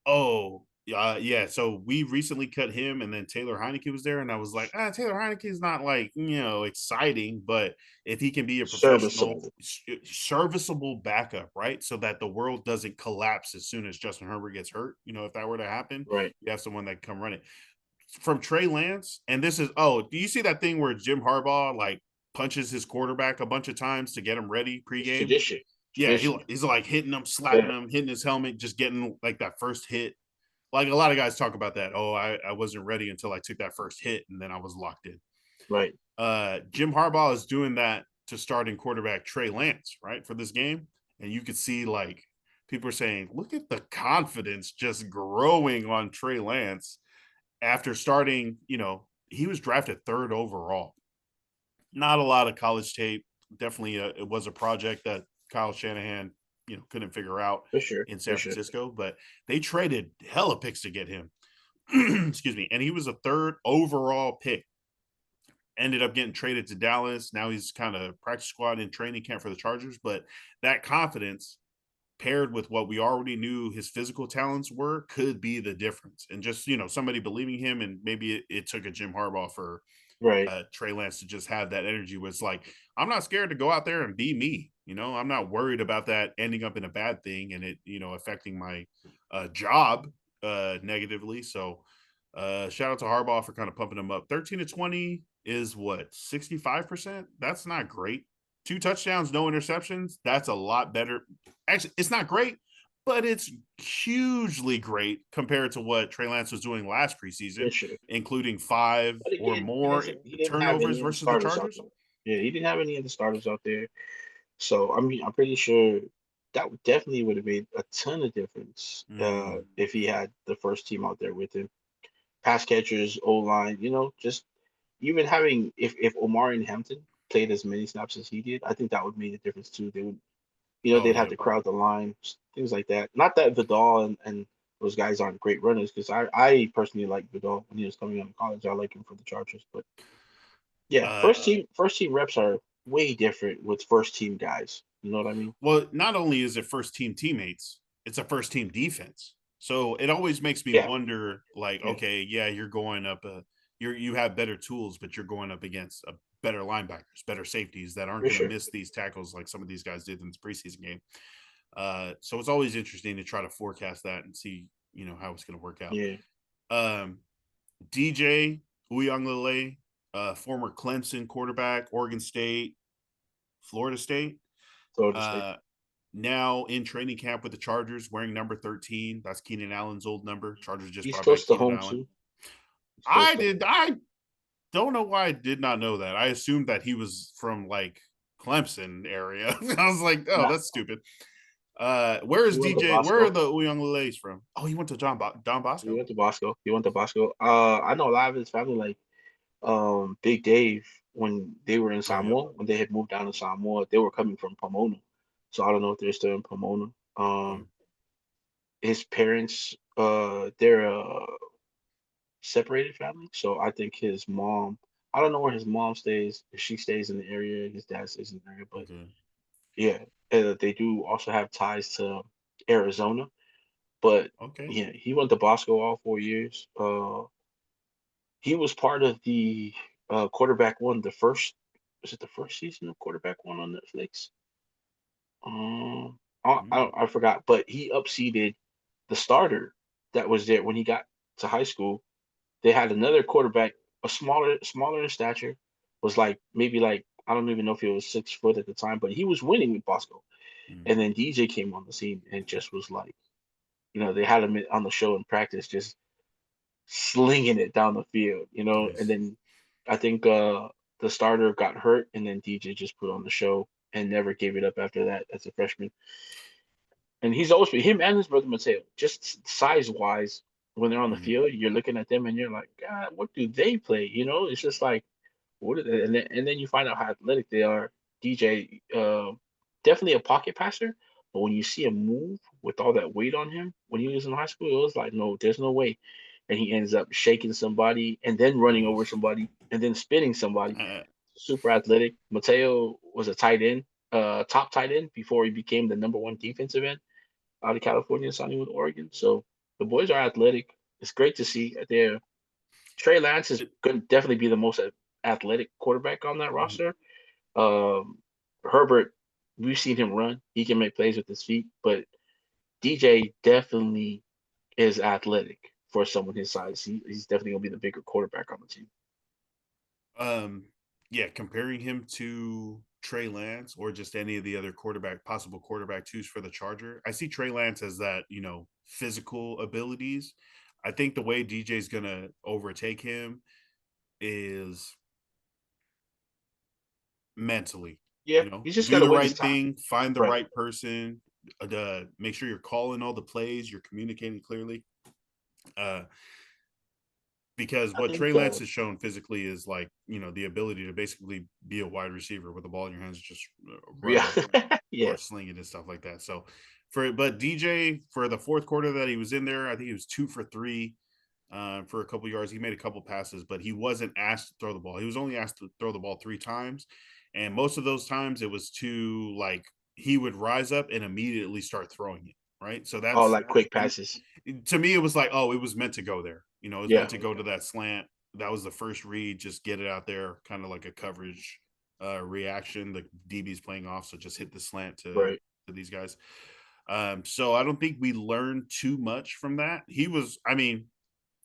Oh, yeah. So we recently cut him, and then Taylor Heineke was there, and I was like, Taylor Heineke is not like exciting, but if he can be a professional, serviceable. serviceable backup, right, so that the world doesn't collapse as soon as Justin Herbert gets hurt. If that were to happen, Right. you have someone that can come run it from Trey Lance. And this is do you see that thing where Jim Harbaugh like punches his quarterback a bunch of times to get him ready It's pregame? tradition. Yeah, Tradition. he's like hitting him, slapping Yeah. him, hitting his helmet, just getting like that first hit. Like a lot of guys talk about that. Oh, I wasn't ready until I took that first hit and then I was locked in. Right. Jim Harbaugh is doing that to starting quarterback Trey Lance, right, for this game. And you could see like people are saying, look at the confidence just growing on Trey Lance after starting, he was drafted third overall. Not a lot of college tape. Definitely, it was a project that Kyle Shanahan, couldn't figure out For sure. in For San sure. Francisco. But they traded hella picks to get him. Excuse me, and he was a third overall pick. Ended up getting traded to Dallas. Now he's kind of practice squad in training camp for the Chargers. But that confidence paired with what we already knew his physical talents were, could be the difference. And just, somebody believing him, and maybe it took a Jim Harbaugh for Right. Trey Lance to just have that energy where it's like, I'm not scared to go out there and be me. I'm not worried about that ending up in a bad thing and it, affecting my job negatively. So shout out to Harbaugh for kind of pumping him up. 13-20 is what, 65%? That's not great. 2 touchdowns, no interceptions. That's a lot better. Actually, it's not great, but it's hugely great compared to what Trey Lance was doing last For preseason, sure. including 5 But or again, more he didn't have turnovers any of the versus the starters out Chargers. there. Yeah, he didn't have any of the starters out there. So I mean, I'm pretty sure that definitely would have made a ton of difference Mm. if he had the first team out there with him. Pass catchers, O line, just even having if Omari and Hampton played as many snaps as he did, I think that would make a difference too. They would, Oh they'd have yeah. to crowd the line, things like that. Not that Vidal and those guys aren't great runners, because I personally like Vidal when he was coming out of college. I like him for the Chargers, but yeah, Uh, first team reps are way different with first team guys. You know what I mean? well, not only is it first team teammates, it's a first team defense. So it always makes me Yeah, wonder, like, yeah, okay, yeah, you're going up you have better tools, but you're going up against a better linebackers, better safeties that aren't for going to sure. miss these tackles like some of these guys did in this preseason game. So it's always interesting to try to forecast that and see, how it's going to work out. Yeah, Um, DJ Uyunglele, former Clemson quarterback, Oregon State, Florida State. so to say. Uh, Now in training camp with the Chargers, wearing number 13. That's Keenan Allen's old number. Chargers just He's brought back close to Keenan home Allen. too. He's close to home. I don't know why I did not know that. I assumed that he was from like Clemson area. I was like, oh, Nah, that's stupid. Where he is went to DJ? Where are Bosco. the Uyunglele's from? Oh, he went to Don He Bosco. went to Bosco. He went to Bosco. I know a lot of his family, like Big Dave, when they were in Oh, yep. Samoa, when they had moved down to Samoa, they were coming from Pomona. So I don't know if they're still in Pomona. Okay. His parents, they're separated family. So I think his mom, I don't know where his mom stays. If she stays in the area, his dad stays in the area. But Okay. yeah, they do also have ties to Arizona. But Okay. yeah, he went to Bosco all 4 years. He was part of the quarterback one. The first was it the first season of quarterback one on Netflix? Mm. I forgot, but he upseeded the starter that was there when he got to high school. They had another quarterback, a smaller in stature, was like maybe like I don't even know if he was 6 foot at the time, but he was winning with Bosco. Mm. And then DJ came on the scene and just was like, they had him on the show in practice, just slinging it down the field, and Nice. then I think the starter got hurt, and then DJ just put on the show and never gave it up after that as a freshman. And he's always been him and his brother Mateo, just size wise, when they're on the Mm. field, you're looking at them and you're like, God, what do they play? It's just like, what are they? And then you find out how athletic they are. DJ, definitely a pocket passer, but when you see him move with all that weight on him when he was in high school, it was like, no, there's no way. And he ends up shaking somebody and then running Oh. over somebody and then spinning somebody. Uh, Super athletic. Mateo was a tight end, top tight end before he became the number one defensive end out of California, signing with Oregon. So the boys are athletic. It's great to see. Trey Lance is it, going to definitely be the most athletic quarterback on that mhm. roster. Um, Herbert, we've seen him run. He can make plays with his feet, but DJ definitely is athletic for someone his size. He's definitely going to be the bigger quarterback on the team. Um, yeah, comparing him to Trey Lance or just any of the other possible quarterback twos for the Charger, I see Trey Lance as that, physical abilities. I think the way DJ's gonna overtake him is mentally. Yeah, he's just got Do to the wait his right time. thing, find the Right. right person, make sure you're calling all the plays, you're communicating clearly. Uh, because I what think, Trey Lance has shown physically is like, the ability to basically be a wide receiver with the ball in your hands, just run yeah, it yeah, or sling it and stuff like that. So but DJ for the fourth quarter that he was in there, I think he was 2 for 3 for a couple yards. He made a couple passes, but he wasn't asked to throw the ball. He was only asked to throw the ball 3 times. And most of those times it was to like he would rise up and immediately start throwing it. Right. So that's like quick passes. to me, it was like, oh, it was meant to go there. You know, it was meant Yeah, to go to that slant. That was the first read. Just get it out there, kind of like a coverage reaction. The DB's playing off, so just hit the slant to right. these guys. So I don't think we learned too much from that. He was, I mean,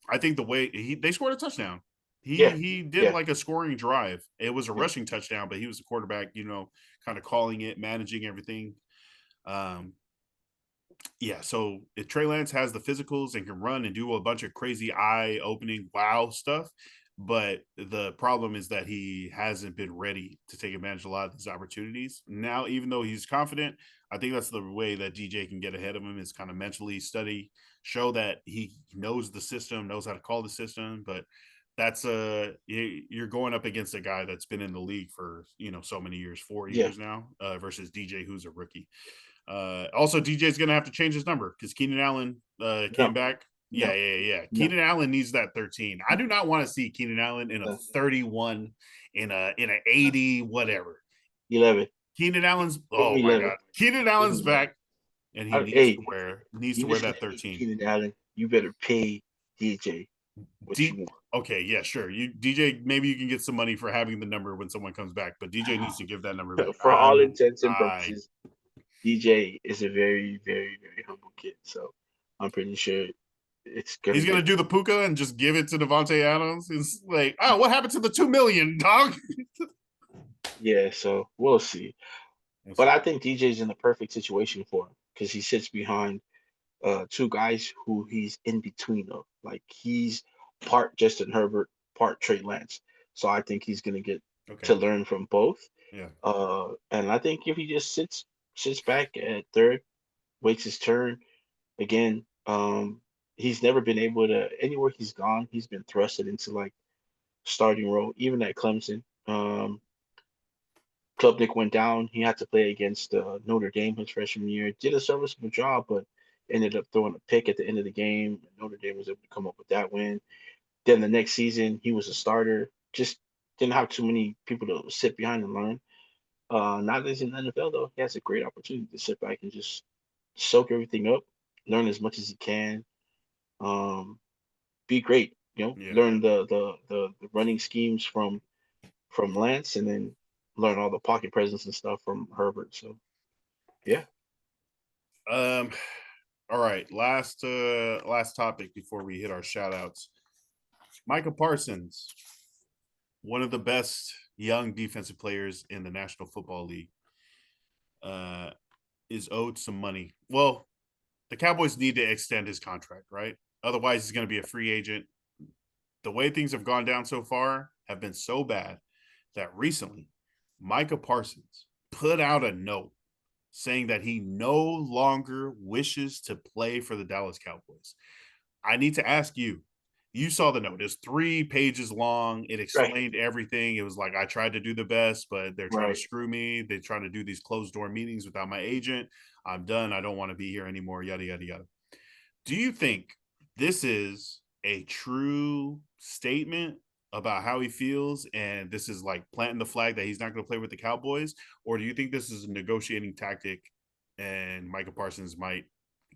I think the way they scored a touchdown. Yeah, He did yeah, like a scoring drive. It was a yeah, rushing touchdown, but he was the quarterback, you know, kind of calling it, managing everything. Um, yeah, so if Trey Lance has the physicals and can run and do a bunch of crazy eye-opening wow stuff, but the problem is that he hasn't been ready to take advantage of a lot of these opportunities. Now, even though he's confident, I think that's the way that DJ can get ahead of him is kind of mentally study, show that he knows the system, knows how to call the system, but that's you're going up against a guy that's been in the league for so many years, 4 years yeah. now, versus DJ who's a rookie. Also, DJ's going to have to change his number because Keenan Allen came No, back. Yeah, no, yeah, yeah. no, Keenan Allen needs that 13. I do not want to see Keenan Allen in a no. 31, in a 80, whatever. 11. Keenan Allen's Give oh me my 11. god. Keenan Give Allen's me 11. back and he Hey, needs to you wear listen that to me, 13. Keenan Allen. You better pay DJ what you D want. Okay, yeah, sure. You DJ, maybe you can get some money for having the number when someone comes back, but DJ needs to give that number back. For all intents and I purposes, DJ is a very, very, very humble kid. So I'm pretty sure it's gonna He's gonna get. do the puka and just give it to Devontae Adams. It's like, oh, what happened to the 2 million, dog? Yeah, so we'll see. We'll But see. I think DJ's in the perfect situation for him because he sits behind two guys who he's in between of. Like he's part Justin Herbert, part Trey Lance. So I think he's gonna get Okay. to learn from both. Yeah. And I think if he just sits back at third, waits his turn again. He's never been able to anywhere he's gone. He's been thrusted into like starting role, even at Clemson. Klubnik went down. He had to play against Notre Dame his freshman year. Did a serviceable job, but ended up throwing a pick at the end of the game. Notre Dame was able to come up with that win. Then the next season, he was a starter. Just didn't have too many people to sit behind and learn. Now that he's in the NFL, though, he has a great opportunity to sit back and just soak everything up, learn as much as he can, um, be great. Yeah. Learn the running schemes from Lance, and then learn all the pocket presence and stuff from Herbert. So yeah, Um. All right. Last topic before we hit our shout outs. Micah Parsons, one of the best young defensive players in the National Football League, uh, is owed some money. Well, the Cowboys need to extend his contract, right? Otherwise, he's going to be a free agent. The way things have gone down so far have been so bad that recently Micah Parsons put out a note saying that he no longer wishes to play for the Dallas Cowboys. I need to ask you. You saw the note. It's 3 pages long. It right, explained everything. It was like, I tried to do the best, but they're trying to right. screw me. They're trying to do these closed door meetings without my agent. I'm done. I don't want to be here anymore. Yada, yada, yada. Do you think this is a true statement about how he feels and this is like planting the flag that he's not going to play with the Cowboys? Or do you think this is a negotiating tactic and Micah Parsons might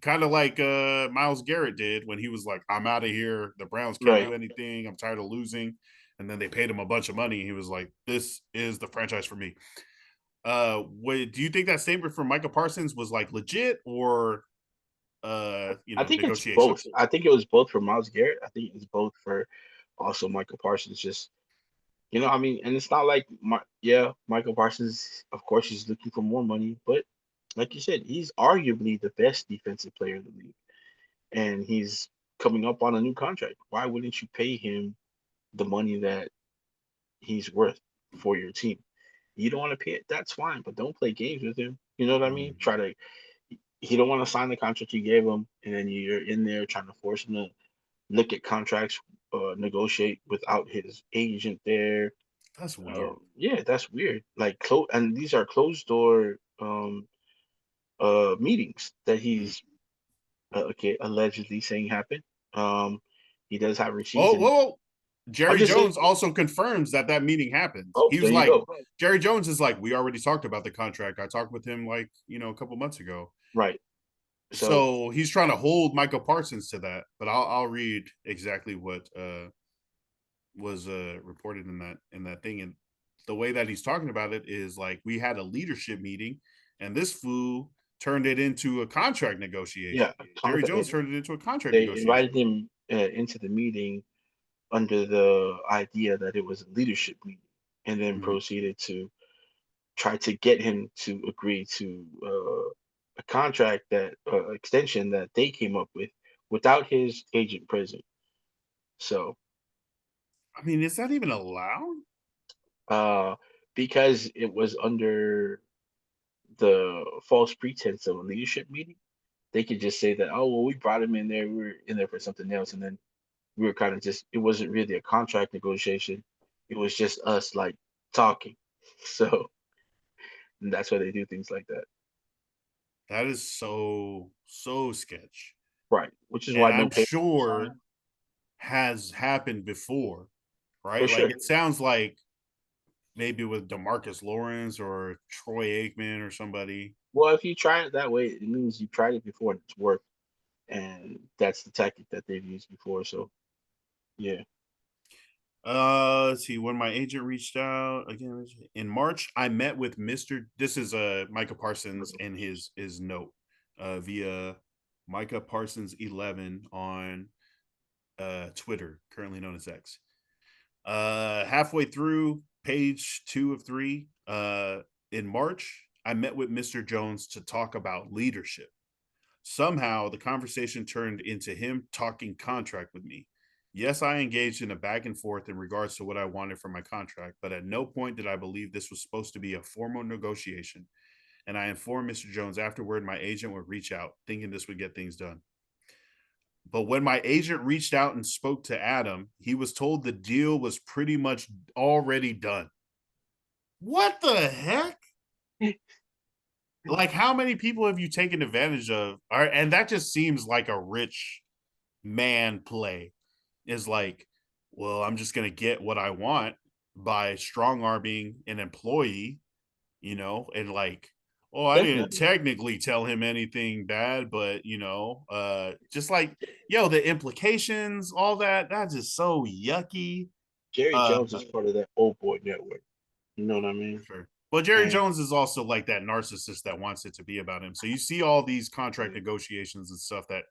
kind of like Myles Garrett did when he was like, I'm out of here. The Browns can't Right. do anything. I'm tired of losing. And then they paid him a bunch of money. He was like, this is the franchise for me. Do you think that statement from Micah Parsons was like legit or I think it's both. negotiations? I think it was both for Miles Garrett. I think it's both for also Michael Parsons. Just I mean, and it's not like Michael Parsons. Of course, he's looking for more money, but like you said, he's arguably the best defensive player in the league, and he's coming up on a new contract. Why wouldn't you pay him the money that he's worth for your team? You don't want to pay it, that's fine, but don't play games with him. You know what I mean? Mm, He don't want to sign the contract you gave him, and then you're in there trying to force him to look at contracts, negotiate without his agent there. that's weird. Yeah, that's weird. Like and these are closed door meetings that Mm. he's okay allegedly saying happened. Um, he does have receipts, Oh, and whoa. I'm Jerry just saying. Jones also confirms that meeting happened. Oh, He there was you like, go. Jerry Jones is like, we already talked about the contract. I talked with him like, a couple months ago. Right. So So he's trying to hold Micah Parsons to that. But I'll read exactly what was reported in that thing. And the way that he's talking about it is like, we had a leadership meeting, and this fool turned it into a contract negotiation. yeah, Jerry Jones turned it into a contract they negotiation. invited him into the meeting under the idea that it was a leadership meeting, and then Mhm. proceeded to try to get him to agree to a contract that extension that they came up with without his agent present. So, I mean, is that even allowed? uh, because it was under the false pretense of a leadership meeting, they could just say that, oh, well, we brought him in there, we were in there for something else, and then we were kind of just, it wasn't really a contract negotiation, it was just us like talking. So, and that's why they do things like that. That is so sketch. Right. Which is And why no I'm paper sure signed. has happened before, For right? Like sure. it sounds like maybe with DeMarcus Lawrence or Troy Aikman or somebody. Well, if you try it that way, it means you tried it before and it's worked. And that's the tactic that they've used before. So, yeah. Let's see. When my agent reached out again in March, I met with Mr. This is Micah Parsons and his note via Micah Parsons 11 on Twitter, currently known as X. Halfway through page 2 of 3, in March, I met with Mr. Jones to talk about leadership. Somehow, the conversation turned into him talking contract with me. Yes, I engaged in a back and forth in regards to what I wanted from my contract, but at no point did I believe this was supposed to be a formal negotiation. And I informed Mr. Jones afterward my agent would reach out, thinking this would get things done. But when my agent reached out and spoke to Adam, he was told the deal was pretty much already done. What the heck? Like, how many people have you taken advantage of? All right, and that just seems like a rich man play. Is like, well, I'm just gonna get what I want by strong arming an employee, and like, oh, I didn't Definitely. technically tell him anything bad, but just like, yo, the implications, all that's just so yucky. Jerry Uh, Jones is part of that old boy network. You know what I for mean? sure. Well, Jerry And Jones is also like that narcissist that wants it to be about him. So you see all these contract yeah, negotiations and stuff that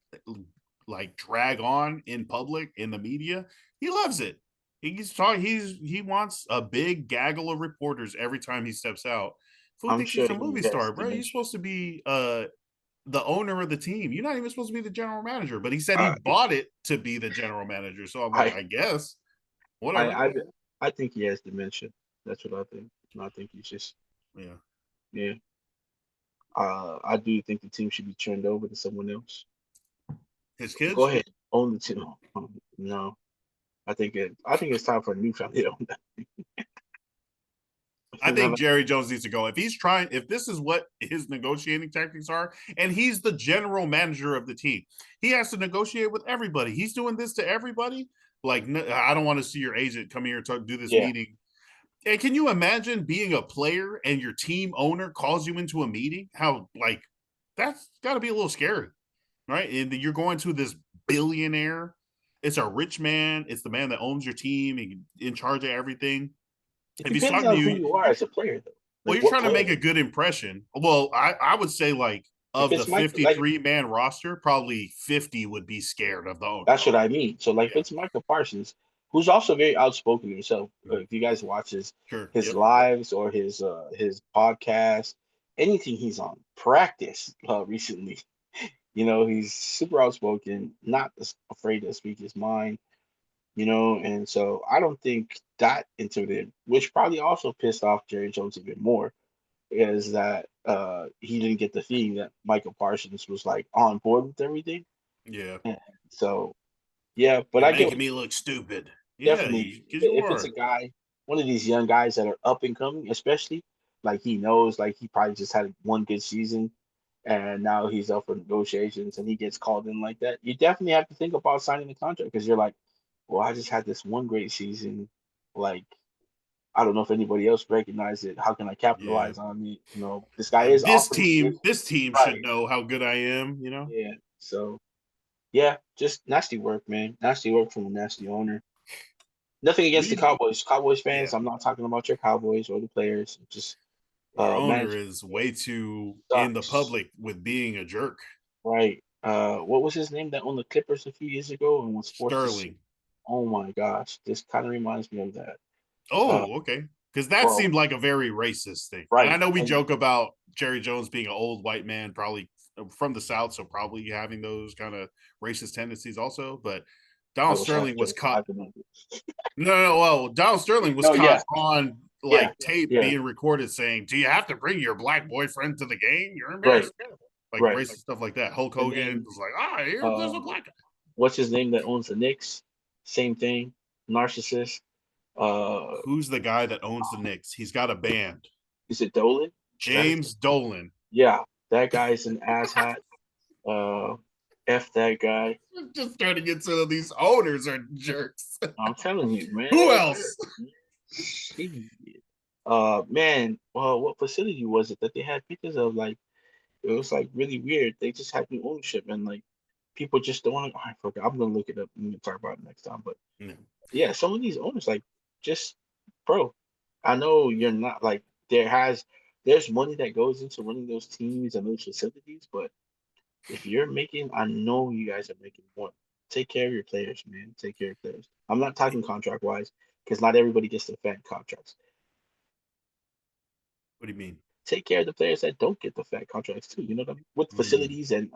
like drag on in public in the media. He loves it. He's talking. He wants a big gaggle of reporters every time he steps out. Who I'm thinks he's sure a he movie has star, bro? He's dementia. supposed to be the owner of the team. You're not even supposed to be the general manager. But he said he Uh, bought it to be the general manager. So I'm like, I, I guess I, whatever. I, I think he has dementia. That's what I think. I think he's just, Yeah, yeah. I do think the team should be turned over to someone else. his Go kids. ahead, own the team. No, I think it's time for a new family to own that. I think Jerry Jones needs to go. If this is what his negotiating tactics are, and he's the general manager of the team, he has to negotiate with everybody. He's doing this to everybody. Like, I don't want to see your agent come here and do this Yeah, meeting. And can you imagine being a player and your team owner calls you into a meeting? How, like, that's got to be a little scary, right? And you're going to this billionaire. It's a rich man. It's the man that owns your team and in charge of everything. it If he's depends talking to on who you, you are as a player, though. well, Like you're what trying to make player? a good impression. Well, I would say like If of the it's like 53-man roster, probably 50 would be scared of the owner. that's what I mean. So like if Yeah, it's Micah Parsons, who's also very outspoken himself. If you guys watch sure. his Yep. lives or his podcast, anything he's on, practice recently, he's super outspoken, not afraid to speak his mind, and so I don't think that intimidated, which probably also pissed off Jerry Jones even more, is that he didn't get the feeling that Michael Parsons was like on board with everything. Yeah. And so yeah, but You're I get making what me look stupid. Yeah, definitely because you if it's a are. guy, one of these young guys that are up and coming, especially like he knows, like he probably just had one good season, and now he's up for negotiations, and he gets called in like that. You definitely have to think about signing the contract because you're like, well, I just had this one great season. Like, I don't know if anybody else recognized it. How can I Yeah. capitalize on it? This guy is This offering team, this. this team should Right. know how good I am. Yeah. So, yeah, just nasty work, man. Nasty work from a nasty owner. Nothing against the We, Cowboys. Cowboys yeah, fans, I'm not talking about your Cowboys or the players. Just our owner management is way too in the sucks. public with being a jerk. Right. What was his name that owned the Clippers a few years ago and was forced to sue? Sterling. Oh my gosh, this kind of reminds me of that. Uh, Oh, okay. Because that bro, seemed like a very racist thing. And I right. know we And joke about Jerry Jones being an old white man, probably from the South, so probably having those kind of racist tendencies also. But I Donald wish I Sterling was was joking. caught. I could No. Well, Donald Sterling was No, caught yeah, on yeah, like tape yeah. being recorded saying, "Do you have to bring your black boyfriend to the game? You're Right, embarrassing." Like right. racist stuff like that. Hulk And Hogan then was like, "Ah, here, there's a uh, black guy." what's his name that owns the Knicks? Same thing. Narcissist. Uh, Who's the guy that owns the Knicks? He's got a band. is it Dolan? Is that his name? James Dolan. Yeah, that guy's an asshat. Uh, F that guy. Just turning into these owners are jerks. I'm telling you, Who man. else? Shit. Man, what facility was it that they had pictures of? Like, it was like really weird. They just had new ownership and like people just don't want to. I forgot. I'm gonna look it up and talk about it next time. But No. yeah, some of these owners, like, just bro, I know you're not like there's money that goes into running those teams and those facilities, but if you're making, I know you guys are making more. Take care of your players, man. Take care of your players. I'm not talking contract wise because not everybody gets the fat contracts. What do you mean? Take care of the players that don't get the fat contracts too. You know what I mean? With Mm. facilities and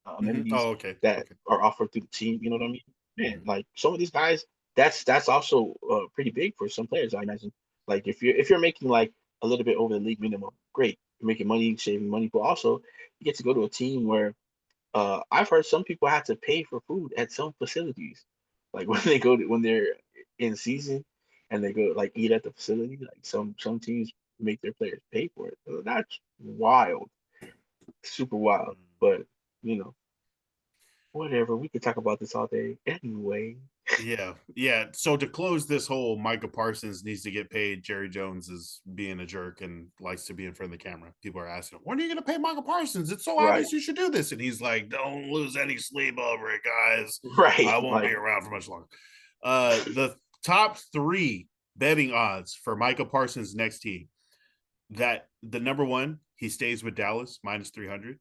amenities Oh, okay. that Okay. are offered through the team. You know what I mean? Man, Mm. like some of these guys, that's also pretty big for some players. I imagine. Like if you're making like a little bit over the league minimum, great. You're making money, saving money, but also you get to go to a team where I've heard some people have to pay for food at some facilities, like when they're in season and they go like eat at the facility. Like some teams make their players pay for it. So that's wild, super wild. Mm. But you know, whatever. We could talk about this all day anyway. Yeah. So to close this whole Micah Parsons needs to get paid. Jerry Jones is being a jerk and likes to be in front of the camera. People are asking him, when are you going to pay Micah Parsons? It's so Right, obvious you should do this. And he's like, don't lose any sleep over it, guys. right. I won't be Like around for much longer. The top three betting odds for Micah Parsons' next team, that the number one, he stays with Dallas, minus 300.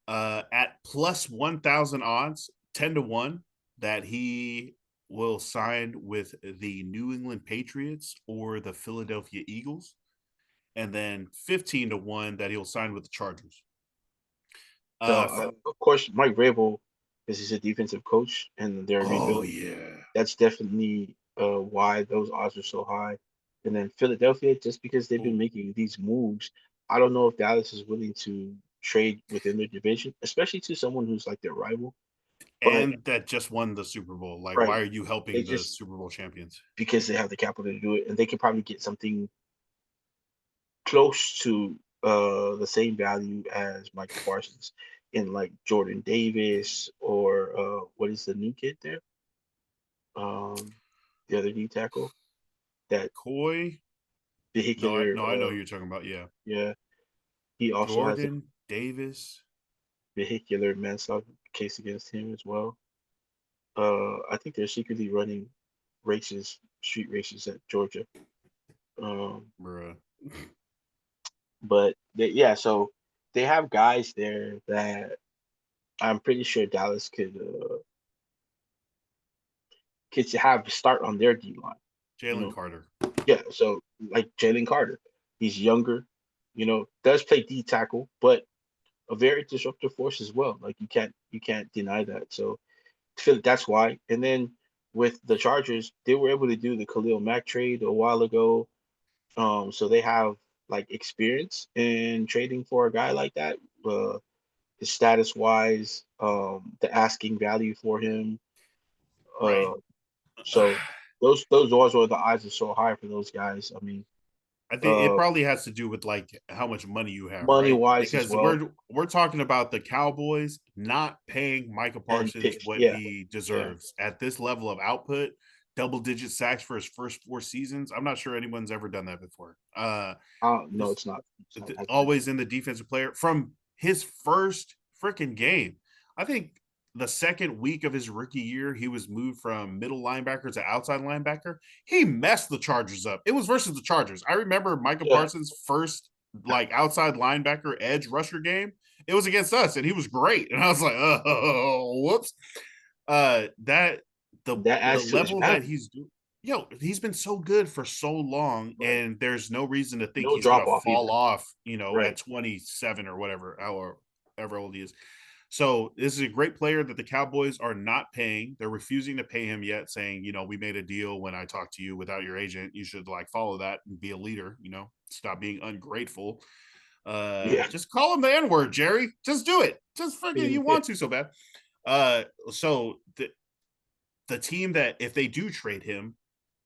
At plus 1,000 odds, 10 to 1, that he will sign with the New England Patriots or the Philadelphia Eagles. And then 15 to 1 that he'll sign with the Chargers. so, For, of course, Mike Vrabel is a defensive coach, and they're oh, rebuilding. yeah. That's definitely why those odds are so high. And then Philadelphia, just because they've been Oh, making these moves, I don't know if Dallas is willing to trade within their division, especially to someone who's like their rival. But and that just won the Super Bowl. Like, right, why are you they helping the just Super Bowl champions? because they have the capital to do it, and they can probably get something close to the same value as Micah Parsons in like Jordan Davis or what is the new kid there? Um, the other D tackle, that Coy? No, vehicular. no, I know who you're talking about. Yeah. Yeah, he also has a Jordan Davis. vehicular manslaughter case against him as well. I think they're secretly running street races at Georgia. Um, Bruh. but yeah, so they have guys there that I'm pretty sure Dallas could have start on their D line. You Jalen know, Carter. yeah. So like Jalen Carter, he's younger. Does play D tackle, but a very disruptive force as well. Like you can't deny that. So feel that's why. And then with the Chargers, they were able to do the Khalil Mack trade a while ago. So they have like experience in trading for a guy like that. His status wise, the asking value for him. Right. Uh, so those odds or the odds are so high for those guys. I mean, I think it probably has to do with like how much money you have, money right? wise as Because well, we're talking about the Cowboys not paying Micah and Parsons picks. what Yeah, he yeah. deserves at this level of output, double-digit sacks for his first 4 seasons. I'm not sure anyone's ever done that before. No, Just it's not. It's not has been. always in the defensive player from his first freaking game. I think the second week of his rookie year, he was moved from middle linebacker to outside linebacker. He messed the Chargers up. It was versus the Chargers. I remember Micah Yeah, Parsons' first like outside linebacker edge rusher game. It was against us, and he was great. And I was like, oh, whoops. That that the adds to his level that value. he's doing. He's been so good for so long, Right. and there's no reason to think No he's gonna drop off fall either. off, Right. at 27 or whatever, however old he is. So this is a great player that the Cowboys are not paying. They're refusing to pay him yet, saying, we made a deal when I talked to you without your agent. You should like follow that and be a leader, stop being ungrateful. Yeah. Just call him the N-word, Jerry. Just do it. Just freaking you Yeah. want to so bad. So the team that if they do trade him,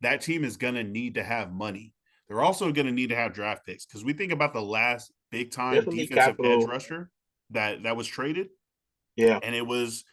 that team is gonna need to have money. They're also gonna need to have draft picks because we think about the last big time Definitely defensive edge capital. rusher that was traded, Yeah. and it was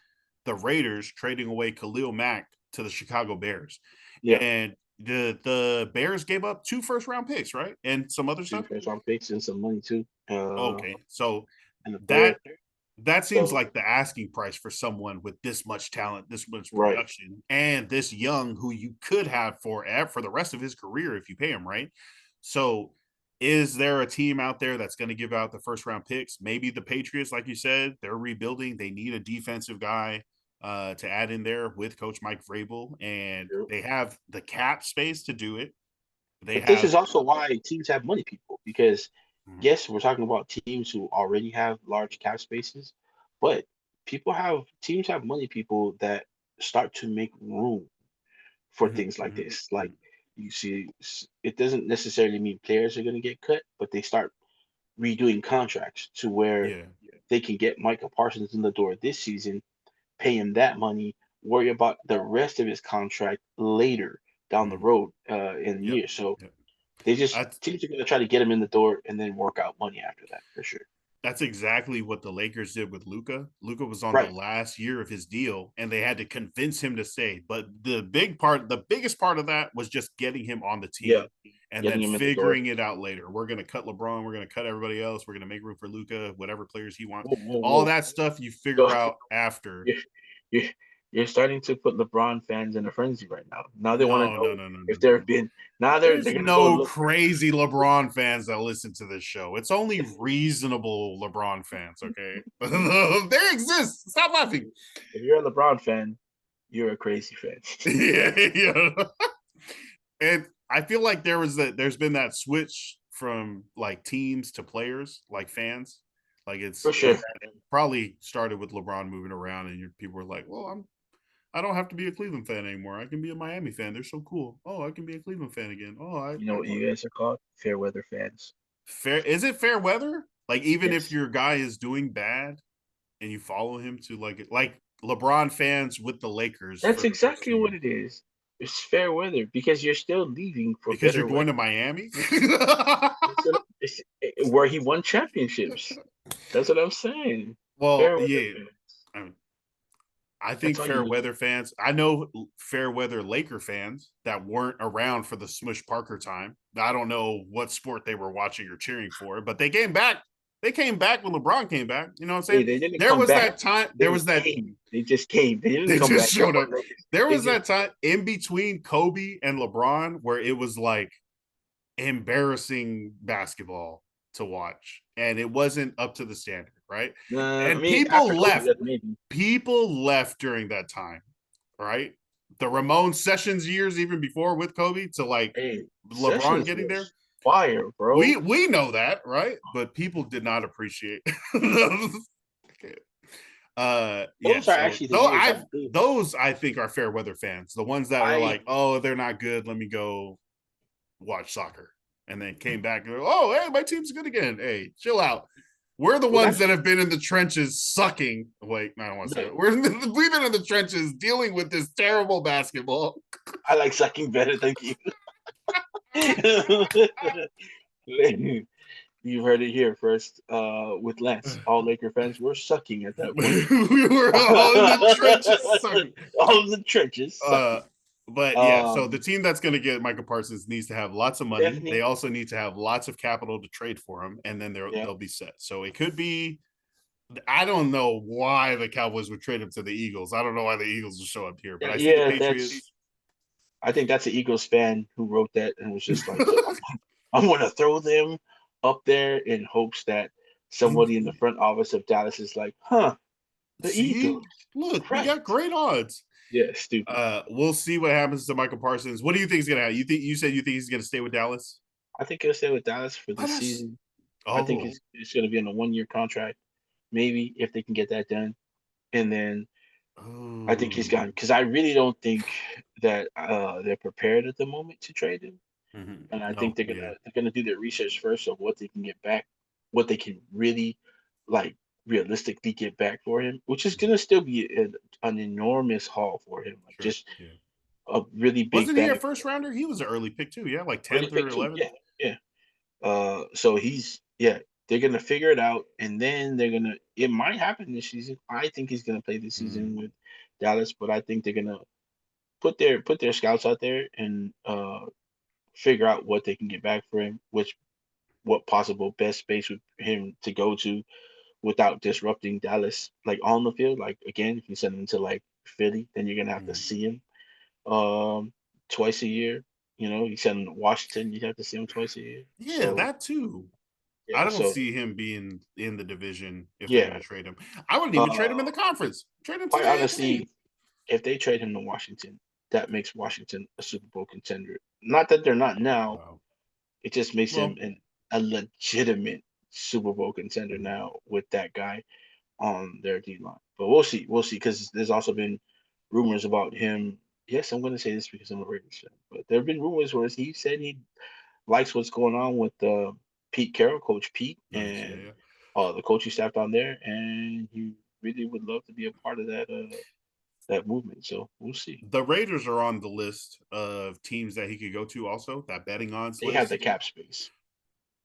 the Raiders trading away Khalil Mack to the Chicago Bears, Yeah. and the Bears gave up 2 first-round picks, right, and some other Two stuff. first round picks and some money too. Okay, so And a player. that that seems So like the asking price for someone with this much talent, this much right. production, and this young who you could have for the rest of his career if you pay him right. So, is there a team out there that's going to give out the first round picks? Maybe the Patriots, like you said, they're rebuilding. They need a defensive guy to add in there with Coach Mike Vrabel, and True. they have the cap space to do it. They But this have. is also why teams have money people because Mhm, yes, we're talking about teams who already have large cap spaces, but teams have money people that start to make room for mhm, things like mhm, this. Like mhm. you see, it doesn't necessarily mean players are going to get cut, but they start redoing contracts to where Yeah. they can get Micah Parsons in the door this season, pay him that money, worry about the rest of his contract later down the Mhm. road in Yep. years. So Yep. they just That's teams are going to try to get him in the door and then work out money after that for sure. That's exactly what the Lakers did with Luka. Luka was on the Right. last year of his deal, and they had to convince him to stay. But the biggest part of that was just getting him on the Yeah. team and Getting then him in the door. figuring it out later. We're going to cut LeBron. We're going to cut everybody else. We're going to make room for Luka, whatever players he wants. Whoa, whoa, All whoa. that stuff you figure So out after. you're, you're, you're starting to put LeBron fans in a frenzy right now. Now they want to No, no, know no, no, no, if there no. have been. Now they're There's going to go no look for. crazy LeBron fans that listen to this show. It's only reasonable LeBron fans, okay? They exist. Stop laughing. If you're a LeBron fan, you're a crazy fan. Yeah, yeah. And I feel like there's been that switch from like teams to players, like fans. Like For it sure. probably started with LeBron moving around, and people were like, "Well, I don't have to be a Cleveland fan anymore. I can be a Miami fan. They're so cool. Oh, I can be a Cleveland fan again. Oh, You know I what you guys are called? Fair weather fans. fair. Is it fair weather? Like even if Yes. your guy is doing bad and you follow him to like LeBron fans with the Lakers That's for the first exactly 2 years what it is. It's fair weather because you're still leaving for because you're better going to weather. Miami. Where he won championships. That's what I'm saying. Well, Fair weather yeah. fans. I mean, I think That's all you fair need. weather fans. I know fair weather Laker fans that weren't around for the Smush Parker time. I don't know what sport they were watching or cheering for, but they came back. They came back when LeBron came back. You know what I'm Hey, saying? they didn't There come was back. that time. There They was that. came. They just came. They didn't They come just back. showed up. There They was just that time in between Kobe and LeBron where it was like embarrassing basketball to watch, and it wasn't up to the standard, right? I And mean, after people Kobe, left. maybe. People left during that time, right? The Ramon Sessions years, even before with Kobe, to like Hey, LeBron Sessions getting there. was fire, bro. We know that, right? But people did not appreciate. Yeah. Those are So actually the though years I those I think are fair weather fans, the ones that are I like, oh, they're not good. Let me go watch soccer, and then came back and oh, hey, my team's good again. Hey, chill out. We're the was ones that actually have been in the trenches sucking. Wait, I don't want to say no, that. We've been in the trenches dealing with this terrible basketball. I like sucking better than you. You heard it here first. With Lance, all Laker fans were sucking at that point. We were all in the trenches sucking. All in the trenches Uh, sucking. but yeah, so the team that's going to get Micah Parsons needs to have lots of money. They Definitely. also need to have lots of capital to trade for him, and then Yeah. they'll be set. So it could be. I don't know why the Cowboys would trade him to the Eagles. I don't know why the Eagles will show up here, but I see the Yeah, Patriots. I think that's an Eagles fan who wrote that and was just like, I'm going to throw them up there in hopes that somebody in the front office of Dallas is like, huh, the See, Eagles. look, we Right. got great odds. Yeah, stupid. We'll see what happens to Michael Parsons. What do you think is gonna happen? You said you think he's gonna stay with Dallas? I think he'll stay with Dallas for Let this us. season. I think Oh, it's going to be on a 1 year contract, maybe if they can get that done. And then I think he's oh, gone because I really don't think that they're prepared at the moment to trade him. And I think no, yeah, they're gonna do their research first of what they can get back, what they can really like realistically get back for him, which is gonna still be an enormous haul for him, like sure, just yeah. a really big Wasn't he a bag, first rounder? He was an early pick too. Yeah, like really 10th or big too. 11th. Yeah, yeah. So they're gonna figure it out, and then they're gonna. It might happen this season. I think he's gonna play this season with Dallas, but I think they're gonna put their scouts out there and figure out what they can get back for him, what possible best space with him to go to without disrupting Dallas, like on the field. Like again, if you send him to like Philly, then you're gonna have to see him um twice a year. You send him to Washington, you have to see him twice a year. Yeah, So that too. I yeah, don't so see him being in the division if they're going yeah. to trade him. I wouldn't even trade him in Uh the conference. Trade him to quite the AFC. honestly, if they trade him to Washington, that makes Washington a Super Bowl contender. Not that they're not now, Wow. it just makes him Well, a legitimate Super Bowl contender mm, now with that guy on their D line. But we'll see. We'll see because there's also been rumors about him. Yes, I'm going to say this because I'm a Raiders fan, but there have been rumors where he said he likes what's going on with Pete Carroll, Coach Pete, nice. Yeah, and yeah. the coaching staff down there, and he really would love to be a part of that movement. So we'll see. The Raiders are on the list of teams that he could go to. Also, that betting odds They have the list. cap space.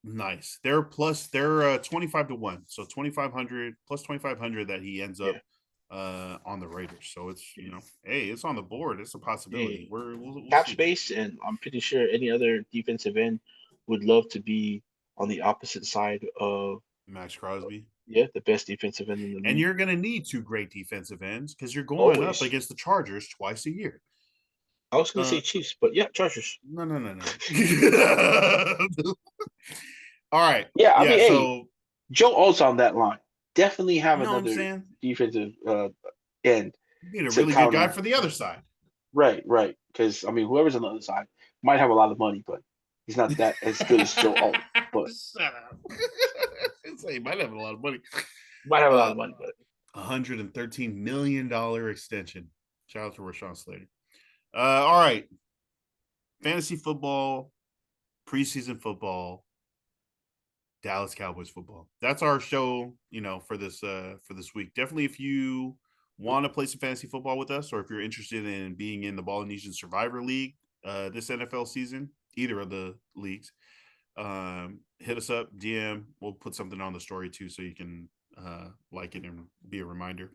Nice. They're 25 to 1. So 2,500 plus 2,500 that he ends up Yeah. on the Raiders. So it's hey, it's on the board. It's a Yeah. possibility. We'll Cap see. space, and I'm pretty sure any other defensive end would love to be on the opposite side of Max Crosby. the best defensive end in the And league. you're gonna need two great defensive ends because you're going up Always. against the Chargers twice a year. I was gonna Uh say Chiefs, but yeah, Chargers. no. All right. Yeah, I Yeah, mean, hey, so Joe O's on that line. Definitely have you know what I'm another saying? defensive end You need a to really good guy counter. for the other side. Right, right. Because I mean, whoever's on the other side might have a lot of money, but he's not that as good as Joe O. But Shut up. He might have a lot of money. might have a lot Uh, of money, but $113 million extension. Shout out to Rashawn Slater. All right. Fantasy football, preseason football, Dallas Cowboys football. That's our show, for this week. Definitely if you want to play some fantasy football with us, or if you're interested in being in the Ballinesian Survivor League this NFL season, either of the leagues, hit us up, DM. We'll put something on the story too, so you can like it and be a reminder.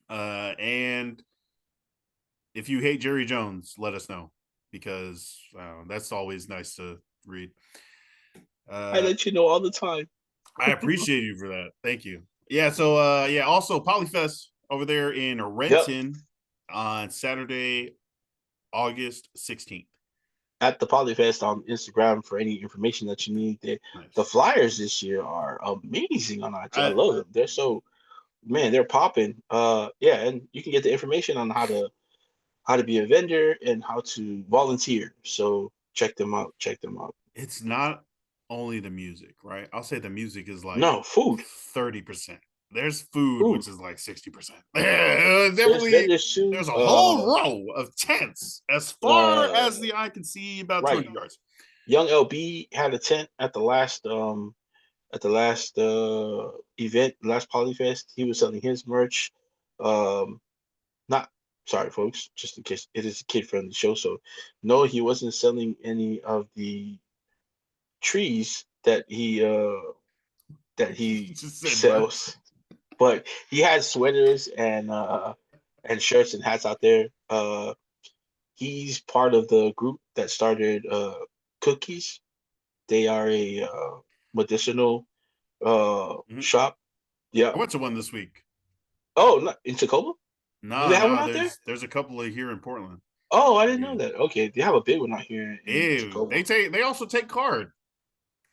And if you hate Jerry Jones, let us know because that's always nice to read. I Uh, let you know all the time. I appreciate you for that. Thank you. Yeah. So also Polyfest over there in Yep. Renton on Saturday, August 16th. At the Polyfest on Instagram for any information that you need. The Nice. flyers this year are amazing on IG. I I love them. They're so man, they're popping. Yeah, and you can get the information on how to be a vendor and how to volunteer. So check them out. Check them out. It's not only the music, right? I'll say the music is like No, food. 30%. There's food, Food. which is like 60%. There's Definitely, vendors too. there's a whole row of tents as far Uh, as the eye can see, about right. 200 yards. Young LB had a tent at the last event, last Polyfest. He was selling his merch. Um, not sorry, folks, just in case it is a kid friendly show. So no, he wasn't selling any of the trees that he Just said nuts. sells. But he has sweaters and shirts and hats out there. He's part of the group that started Cookies. They are a medicinal Mhm. shop. Yeah. I went to one this week. Oh, in Tacoma? Do they No, have one no, out there? there's a couple of here in Portland. Oh, I didn't Yeah. know that. Okay, they have a big one out here in Ew. Tacoma. They also take card.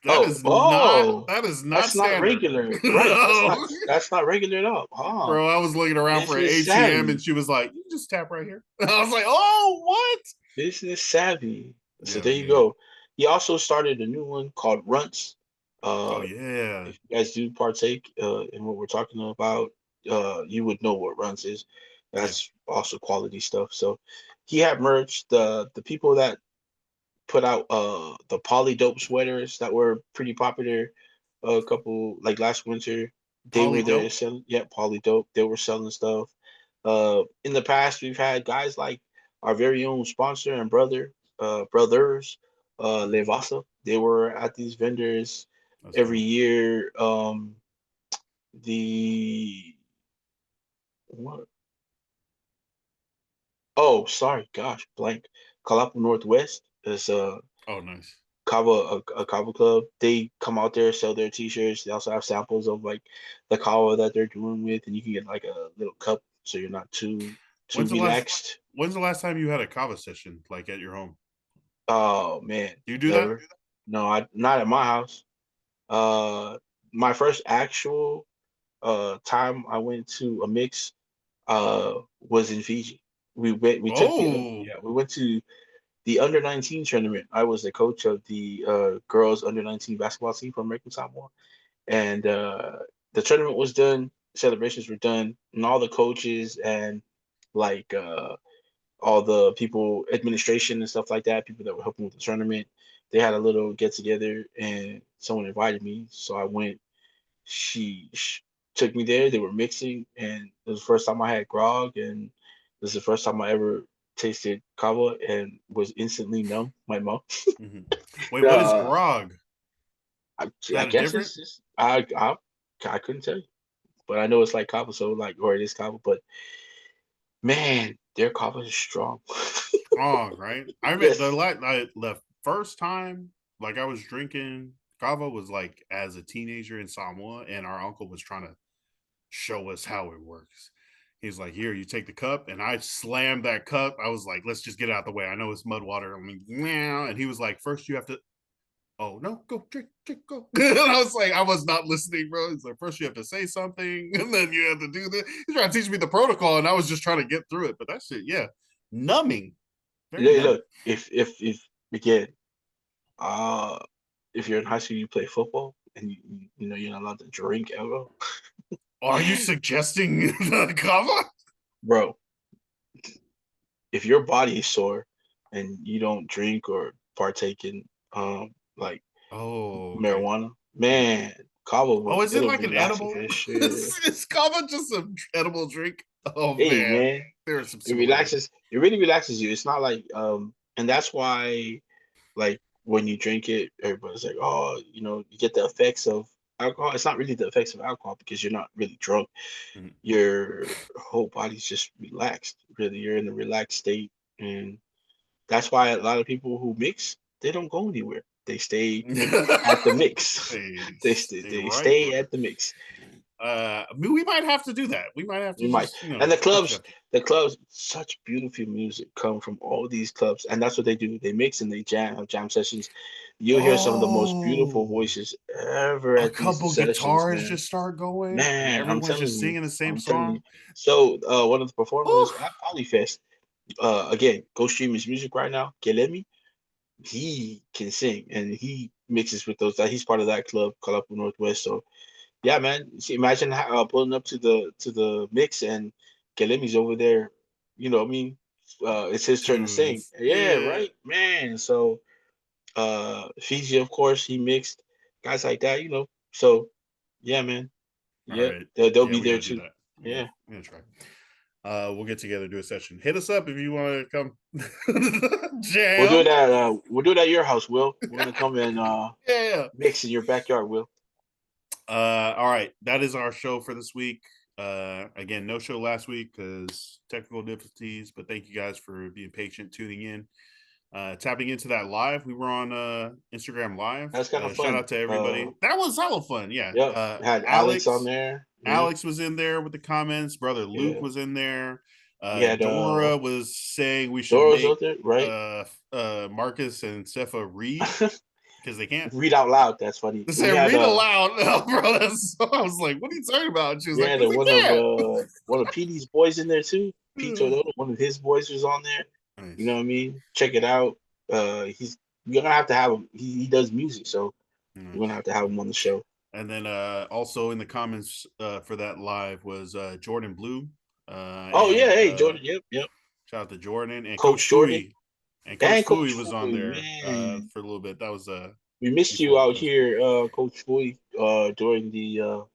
Oh, oh, That is not that's not standard. regular, right? No. That's not regular at all. Oh, Bro, I was looking around for an business ATM and savvy, she was like, "You just tap right here." I was like, "Oh, what?" business savvy. So Yeah, there you yeah. go. He also started a new one called Runts. Oh Uh, yeah. if you guys do partake in what we're talking about, you would know what Runts is. Yeah. That's also quality stuff. So he had merch. The people that put out the poly dope sweaters that were pretty popular a couple like last winter. They Poly were there dope. selling, yeah, poly dope. They were selling stuff. In the past we've had guys like our very own sponsor and brothers, Mhm. Levasa. They were at these vendors That's every dope. year. The what? Oh, sorry, gosh, blank. Kalapu Northwest is Oh, nice. a Kava club. They come out there, sell their t-shirts. They also have samples of like the kava that they're doing with, and you can get like a little cup so you're not too When's the last relaxed. When's the last time you had a kava session like at your home? Oh man, Do you do that? never. No, I not at my house. Uh, my first actual time I went to a mix was in Fiji. We took Oh, we went to the under 19 tournament. I was the coach of the girls under 19 basketball team from American Samoa. And the tournament was done, celebrations were done, and all the coaches and like all the people, administration and stuff like that, people that were helping with the tournament, they had a little get together, and someone invited me, so I went. She took me there. They were mixing, and it was the first time I had grog, and this is the first time I ever tasted kava and was instantly numb. My mouth. hmm. Wait, what is Uh, grog? Is I that a guess different? it's just I couldn't tell you. But I know it's like kava, so like, or it is kava. But man, their kava is strong. Grog, right? I mean, Yes. the first time like I was drinking kava was like as a teenager in Samoa, and our uncle was trying to show us how it works. He's like, "Here, you take the cup," and I slammed that cup. I was like, "Let's just get it out the way. I know it's mud water." I mean, meow. And he was like, "First, you have to." Oh no, go drink, drink, go. And I was like, I was not listening, bro. He's like, first you have to say something, and then you have to do this. He's trying to teach me the protocol, and I was just trying to get through it. But that shit, yeah, numbing, very numbing. Look, if again, uh, if you're in high school, you play football, and you know you're not allowed to drink ever, Are you suggesting the cover? bro. If your body is sore and you don't drink or partake in like Oh, okay. marijuana, Yeah. man, kava Oh, will is it it'll like an relax you edible? for sure. Is kava just an edible drink? Oh Hey man, man, there are some it similarities. relaxes. It really relaxes you. It's not like and that's why like when you drink it, everybody's like, oh, you get the effects of alcohol. It's not really the effects of alcohol because you're not really drunk. Mhm. Your whole body's just relaxed. Really, you're in a relaxed state, and that's why a lot of people who mix, they don't go anywhere. They stay at the mix. They They stay. stay They right stay there. at the mix. We might have to do that. We might have to You might. just And switch it up. such beautiful music come from all these clubs, and that's what they do. They mix and they jam sessions. You'll hear some of the most beautiful Oh, voices ever a at these couple sessions, guitars man. just start going, and Man, everyone's just singing the same I'm telling you. song. So, one of the Oh, performers at Polyfest, again, go stream his music right now. Gelemi, he can sing, and he mixes with those. He's part of that club, called Up Northwest. So, yeah, man. See, imagine pulling up to the mix and Gelemi's over there. You know, what I mean, it's his turn to sing. tunes. Yeah, Yeah. right, man. So, Fiji, of course, he mixed guys like that. So, yeah, man. All Yeah, right. they'll Yeah, be we there gotta do too. that. Yeah. We gotta try. we'll get together, do a session. Hit us up if you want to come We'll do jam. it at your house, Will. We're gonna come and Yeah. mix in your backyard, Will. All right, that is our show for this week. Again, no show last week because technical difficulties, but thank you guys for being patient, tuning in, tapping into that live. We were on Instagram live. That's kind of Shout fun. out to everybody. That was hella fun. Yeah. Yep. Had Alex on there. Alex was in there with the comments. Brother Luke Yeah. was in there. We had Dora was saying we should Dora's make out there, right? Marcus and Stefa read because they can't. Read out loud. That's funny. They We said had read aloud, oh, bro. I was like, "What are you talking about?" And she was we like, had "Cause they can't." one of PD's boys in there too. Pete Toledo, one of his boys was on there. You know Nice. what I mean? Check it out. He's You're gonna have to have him. He does music, so we're gonna Nice. have to have him on the show. And then also in the comments for that live was Jordan Blue. Oh yeah, And hey Jordan. Yep. shout out to Jordan and Coach Coach Jordan Fui. And Coach and Fui Coach was on Foy, there man. for a little bit. That was We missed you before out Coach. here, Coach Foy, during the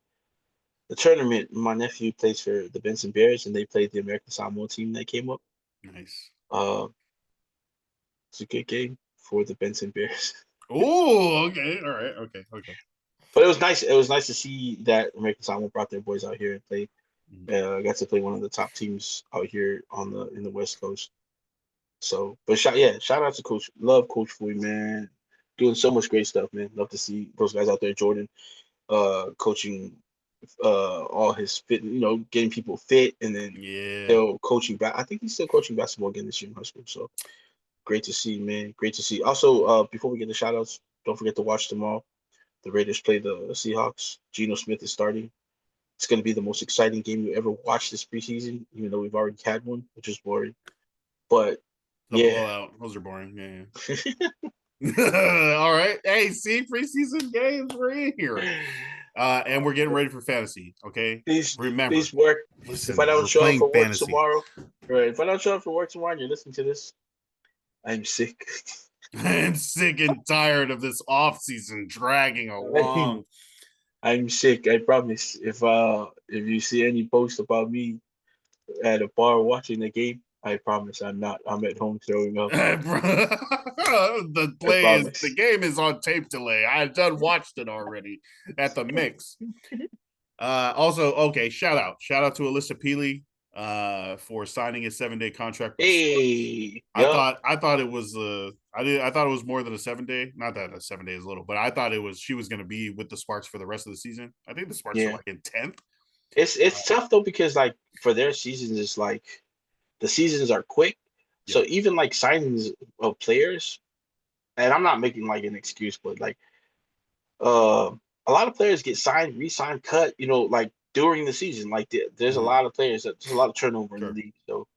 tournament. My nephew plays for the Benson Bears, and they played the American Samoa team that came up. Nice. Uh, it's a good game for the Benson Bears. Oh, okay. All right. Okay. But it was nice. It was nice to see that American Samoa brought their boys out here and played. Mhm. I got to play one of the top teams out here in the West Coast. So, but shout out to Coach. Love Coach Foy, man. Doing so much great stuff, man. Love to see those guys out there. Jordan, coaching, all his fit. Getting people fit, and then Yeah. still coaching back. I think he's still coaching basketball again this year in high school. So great to see, man. Great to see. Also, before we get the shout outs, don't forget to watch tomorrow. The Raiders play the Seahawks. Geno Smith is starting. It's going to be the most exciting game you ever watched this preseason, even though we've already had one, which was boring. But A yeah, blowout. Those are boring. Yeah. All right. Hey, see, preseason games, we're in here. And we're getting ready for fantasy. Okay. please, Remember, please work. If I listen, don't we're show up playing for work fantasy. tomorrow, right? If I don't show up for work tomorrow and you're listening to this, I'm sick. I'm sick and tired of this off season dragging along. I'm sick. I promise. If you see any post about me at a bar watching the game, I promise I'm not. I'm at home throwing up. I The promise. game is on tape delay. I've done watched it already at the mix. Also, okay, shout out to Alyssa Peely for signing a 7-day contract with the Sparks. Hey, yep, I thought it was I thought it was more than a 7-day. Not that a 7 day is little, but I thought it was she was going to be with the Sparks for the rest of the season. I think the Sparks are yeah. like in 10th. It's tough though because like for their seasons, it's like the seasons are quick. Yeah, So even like signings of players, and I'm not making like an excuse, but like uh, a lot of players get signed, re-signed, cut. Like during the season, like there's a lot of players. There's a lot of turnover in the sure. league. So,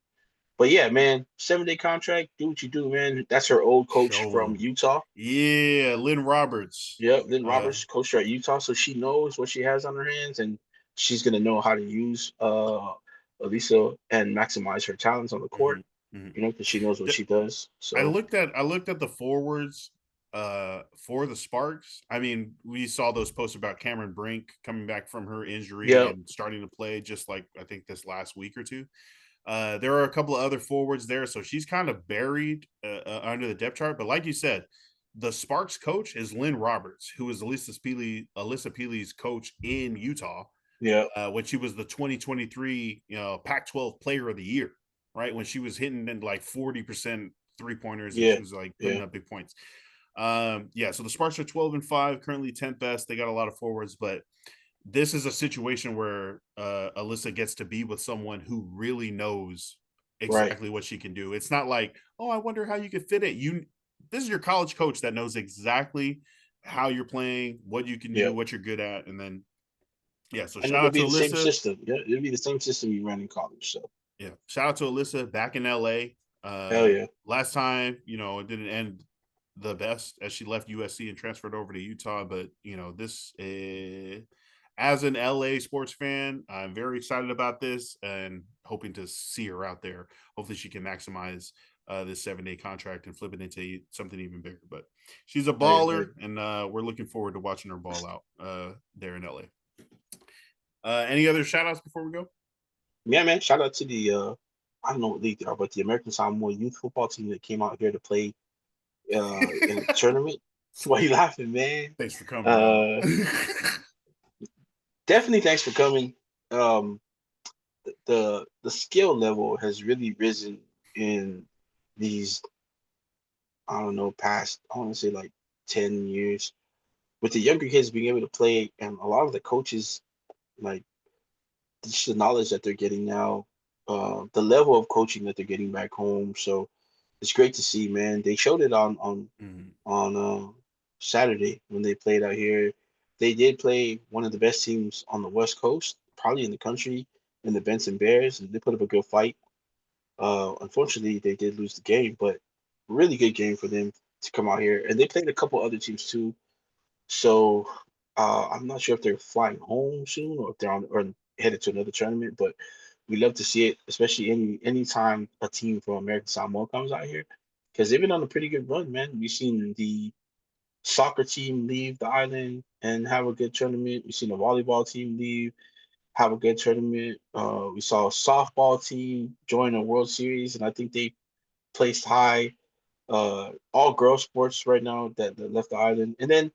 but yeah, man, 7-day contract. Do what you do, man. That's her old coach Show from them. Utah. Yeah, Lynn Roberts. Yep, Lynn Roberts coached her at Utah, so she knows what she has on her hands, and she's gonna know how to use Elisa and maximize her talents on the court. Mhm, mhm. Because she knows what she does. So I looked at the forwards for the Sparks. I mean, we saw those posts about Cameron Brink coming back from her injury yeah, and starting to play just like I think this last week or two. There are a couple of other forwards there, so she's kind of buried under the depth chart. But like you said, the Sparks coach is Lynn Roberts, who is Alyssa Peely's coach in Utah yeah, when she was the 2023 Pac-12 Player of the Year, right? When she was hitting like 40% 3-pointers and yeah, she was like putting yeah. up big points. Yeah, so the Sparks are 12-5, currently 10th best. They got a lot of forwards, but this is a situation where Alyssa gets to be with someone who really knows Right. exactly what she can do. It's not like, oh, I wonder how you could fit it. This is your college coach that knows exactly how you're playing, what you can Yeah. do, what you're good at, and then yeah. So And shout it'll out to be the same Alyssa. system. Yeah, it'll be the same system you ran in college. So Yeah, shout out to Alyssa back in LA. hell yeah. Last time, it didn't end the best as she left USC and transferred over to Utah. But this as an LA sports fan, I'm very excited about this and hoping to see her out there. Hopefully, she can maximize this 7-day contract and flip it into something even bigger. But she's a I agree. baller, and we're looking forward to watching her ball out there in LA. Any other shout outs before we go? Yeah, man. Shout out to the I don't know what league they are, but the American Samoa youth football team that came out here to play in a tournament. Why you laughing, man? Thanks for coming, dog. Uh, Definitely thanks for coming. Um, the skill level has really risen in these, I don't know, past, I want to say like 10 years, with the younger kids being able to play, and a lot of the coaches, like, just the knowledge that they're getting now, the level of coaching that they're getting back home. So it's great to see, man. They showed it Mhm. on Saturday when they played out here. They did play one of the best teams on the West Coast, probably in the country, in the Benson Bears, and they put up a good fight. Unfortunately, they did lose the game, but really good game for them to come out here. And they played a couple other teams too. So I'm not sure if they're flying home soon or if they're on or headed to another tournament, but we love to see it, especially anytime a team from American Samoa comes out here, because they've been on a pretty good run, man. We've seen the soccer team leave the island and have a good tournament. We've seen the volleyball team leave, have a good tournament. We saw a softball team join a World Series, and I think they placed high. All girl sports right now that left the island, and then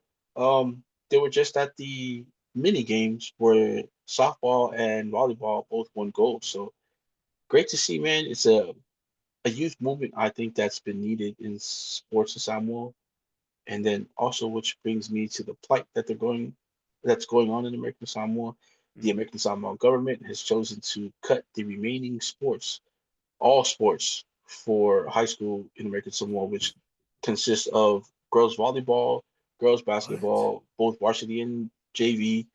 they were just at the mini games where softball and volleyball both won gold. So great to see, man. It's a youth movement I think that's been needed in sports in Samoa, and then also which brings me to the plight that's going on in American Samoa. The Mhm. American Samoa government has chosen to cut the remaining sports, all sports for high school in American Samoa, which consists of girls volleyball, girls What? basketball, both varsity and JV,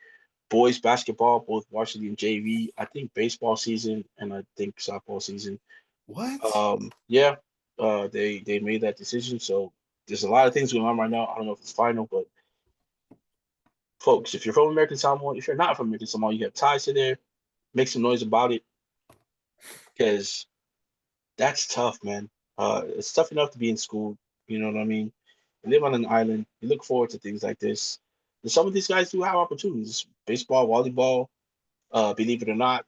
boys basketball, both varsity and JV. I think baseball season and I think softball season. What? Yeah, they made that decision. So there's a lot of things going on right now. I don't know if it's final, but folks, if you're from American Samoa, if you're not from American Samoa, you have ties to there. Make some noise about it because that's tough, man. It's tough enough to be in school. You know what I mean? You live on an island. You look forward to things like this. And some of these guys do have opportunities. Baseball, volleyball, believe it or not,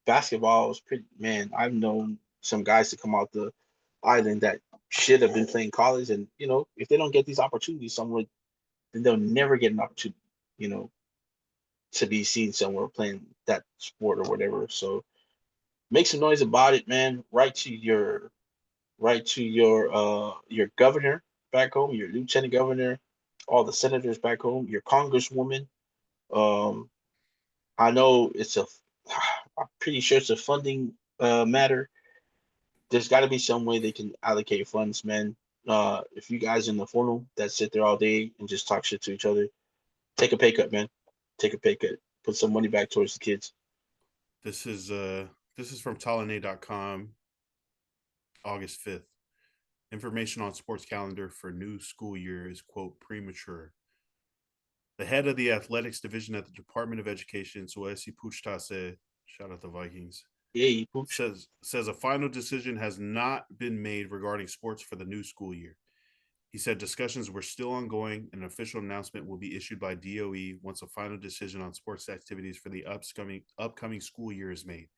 basketball is pretty. Man, I've known some guys to come out the island that should have been playing college, and if they don't get these opportunities somewhere, then they'll never get an opportunity. You know, to be seen somewhere playing that sport or whatever. So make some noise about it, man. Write to your governor back home, your lieutenant governor, all the senators back home, your congresswoman. Um, I know I'm pretty sure it's a funding matter. There's got to be some way they can allocate funds, man. If you guys in the forum that sit there all day and just talk shit to each other, take a pay cut, man. Take a pay cut. Put some money back towards the kids. This is uh this is from Talene.com, August 5th. Information on sports calendar for new school year is quote premature. The head of the athletics division at the Department of Education, Suesi Puchtase, shout out the Vikings, Yay, pooch. says a final decision has not been made regarding sports for the new school year. He said discussions were still ongoing and an official announcement will be issued by DOE once a final decision on sports activities for the upcoming school year is made.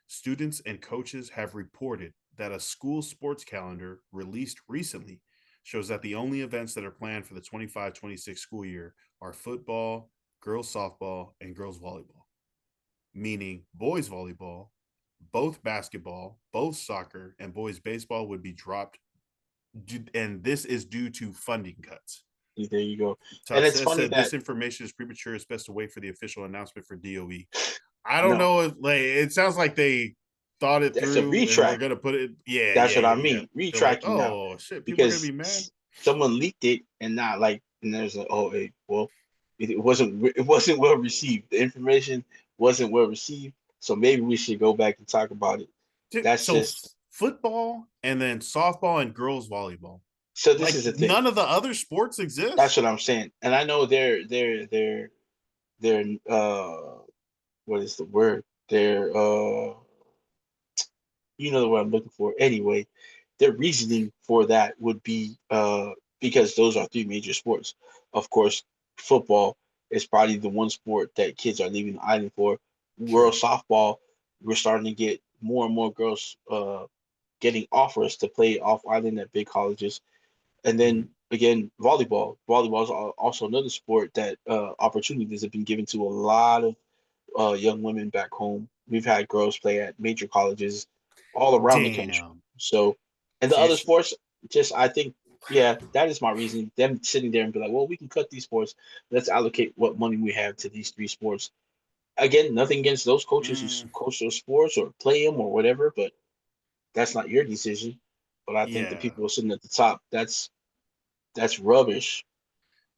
Students and coaches have reported that a school sports calendar released recently shows that the only events that are planned for the 25-26 school year are football, girls softball, and girls volleyball, meaning boys volleyball, both basketball, both soccer, and boys baseball would be dropped, and this is due to funding cuts. There you go. And it's Tase funny said that this information is premature. It's best to wait for the official announcement for DOE. I don't no, know if like it sounds like they thought it that's a through and we're retract. gonna put it. Yeah, That's yeah, what I yeah, yeah. mean. They're like, Retracting now oh shit, people are gonna because be mad. someone leaked it and not like, and there's like, oh, hey, well, it wasn't well received. The information wasn't well received, so maybe we should go back and talk about it. Dude, That's so just football and then softball and girls volleyball. so. This Like is the thing. none of the other sports That's exist. what I'm saying, and I know they're what is the word? They're you know what I'm looking for. Anyway, their reasoning for that would be because those are three major sports. Of course, football is probably the one sport that kids are leaving the island for. World True. softball, we're starting to get more and more girls getting offers to play off island at big colleges. And then again, volleyball. Volleyball is also another sport that opportunities have been given to a lot of young women back home. We've had girls play at major colleges all around the country. Damn. So, and the other She's sports, just I think, yeah, that is my reason. Them sitting there and be like, well, we can cut these sports. Let's allocate what money we have to these three sports. Again, nothing against those coaches who coach those sports or play them or whatever, but that's not your decision. But I think the yeah. people sitting at the top, that's rubbish.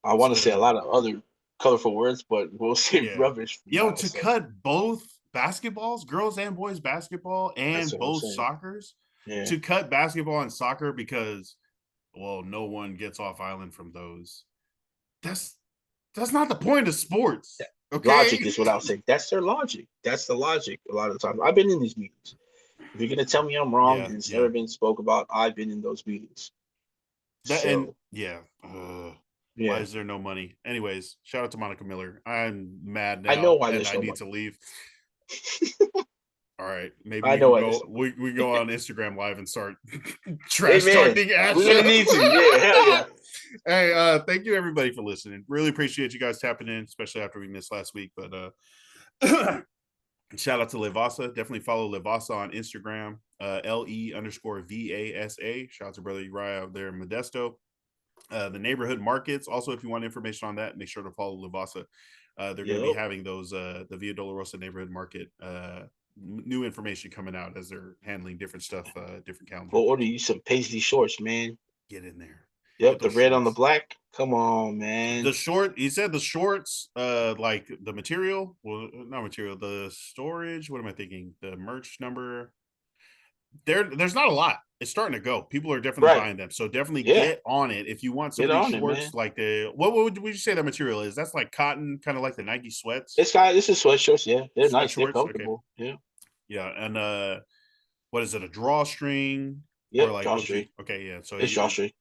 I want to say a To lot of other colorful words, but we'll say yeah. rubbish for Yo, now. to So cut both basketballs, girls and boys basketball, that's and what I'm both saying. soccers, Yeah. to cut basketball and soccer because, well, no one gets off island from those. That's that's not the point of sports. Okay. Logic is what I'll say. That's their logic. That's the logic a lot of the time. I've been in these meetings. If you're gonna tell me I'm wrong Yeah, and it's yeah. never been spoke about, I've been in those meetings. That and So yeah. Why yeah. is there no money? Anyways, shout out to Monica Miller. I'm mad I know now why and there's I no need money. to leave. All right, maybe I we know can why there's go. no money. We go on Instagram live and start trash Amen. talking We're gonna Asha. need to. Yeah, hell yeah. Hey, thank you everybody for listening. Really appreciate you guys tapping in, especially after we missed last week. But shout out to Levasa. Definitely follow Levasa on Instagram. LE_VASA. Shout out to brother Uriah out there in Modesto. The neighborhood markets. Also, if you want information on that, make sure to follow Levasa. They're going to be Yep. having those the Via Dolorosa neighborhood market new information coming out as they're handling different stuff, different Go calendar. order you some paisley shorts, man. Get in there. Get Yep, the those red on the shorts. black. Come on, man. The short, he said the shorts, like the material, well, not material, the storage. What am I thinking? The merch number. There's not a lot. It's starting to go. People are definitely Right. buying them. So definitely Yeah. get on it. If you want some Get of these on it, man. shorts, like the what would you say that material is? That's like cotton, kind of like the Nike sweats, This is sweatshirts, yeah. They're sweat nice, they're shorts. Okay. comfortable. Yeah. Yeah. And what is it, a drawstring? Or Yep, like what would you drawstring. okay, yeah. So It's you drawstring.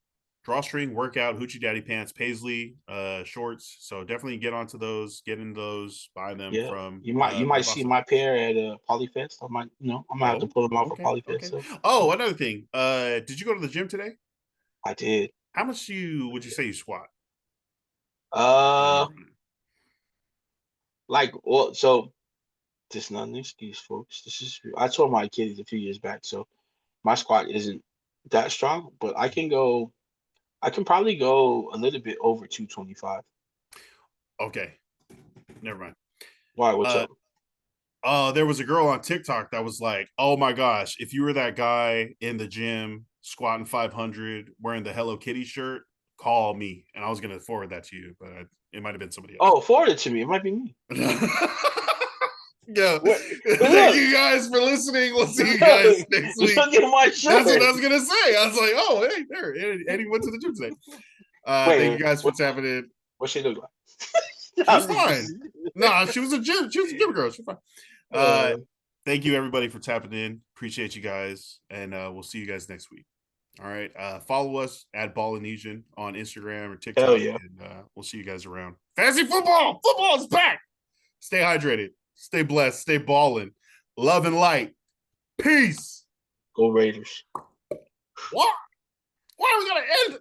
drawstring, workout, hoochie daddy pants, paisley, shorts. So definitely get onto those, get in those, buy them Yeah. from You might see Levasa. my pair at Polyfest. I'm gonna have to Oh, pull them out for okay, Polyfest. okay. So Oh, another thing. Did you go to the gym today? I did. How much would you say you squat? Uh Um, like well so this is not an excuse, folks. This is I told my kids a few years back, so my squat isn't that strong, but I can probably go a little bit over 225. okay, never mind. Why, what's Uh, up? there was a girl on TikTok that was like, "Oh my gosh, if you were that guy in the gym squatting 500 wearing the Hello Kitty shirt, call me." And I was gonna forward that to you, but it might have been somebody else. Oh, forward it to me. It might be me. Yeah. What? Thank Look, you guys for listening. We'll see you guys look, next week. look at my That's what shirt. I was gonna say. I was like, "Oh, hey, there, Eddie went to the gym today." Thank you Wait, guys for what? tapping in. What she look like? She's I'm fine. just. No, she was a gym. She was a gym girl. She's fine. Uh, Uh, thank you everybody for tapping in. Appreciate you guys, and we'll see you guys next week. All right. Follow us at Ballinesian on Instagram or hell TikTok, yeah. and we'll see you guys around. Fantasy football. Football is back. Stay hydrated. Stay blessed. Stay balling. Love and light. Peace. Go Raiders. What? Why are we gonna end?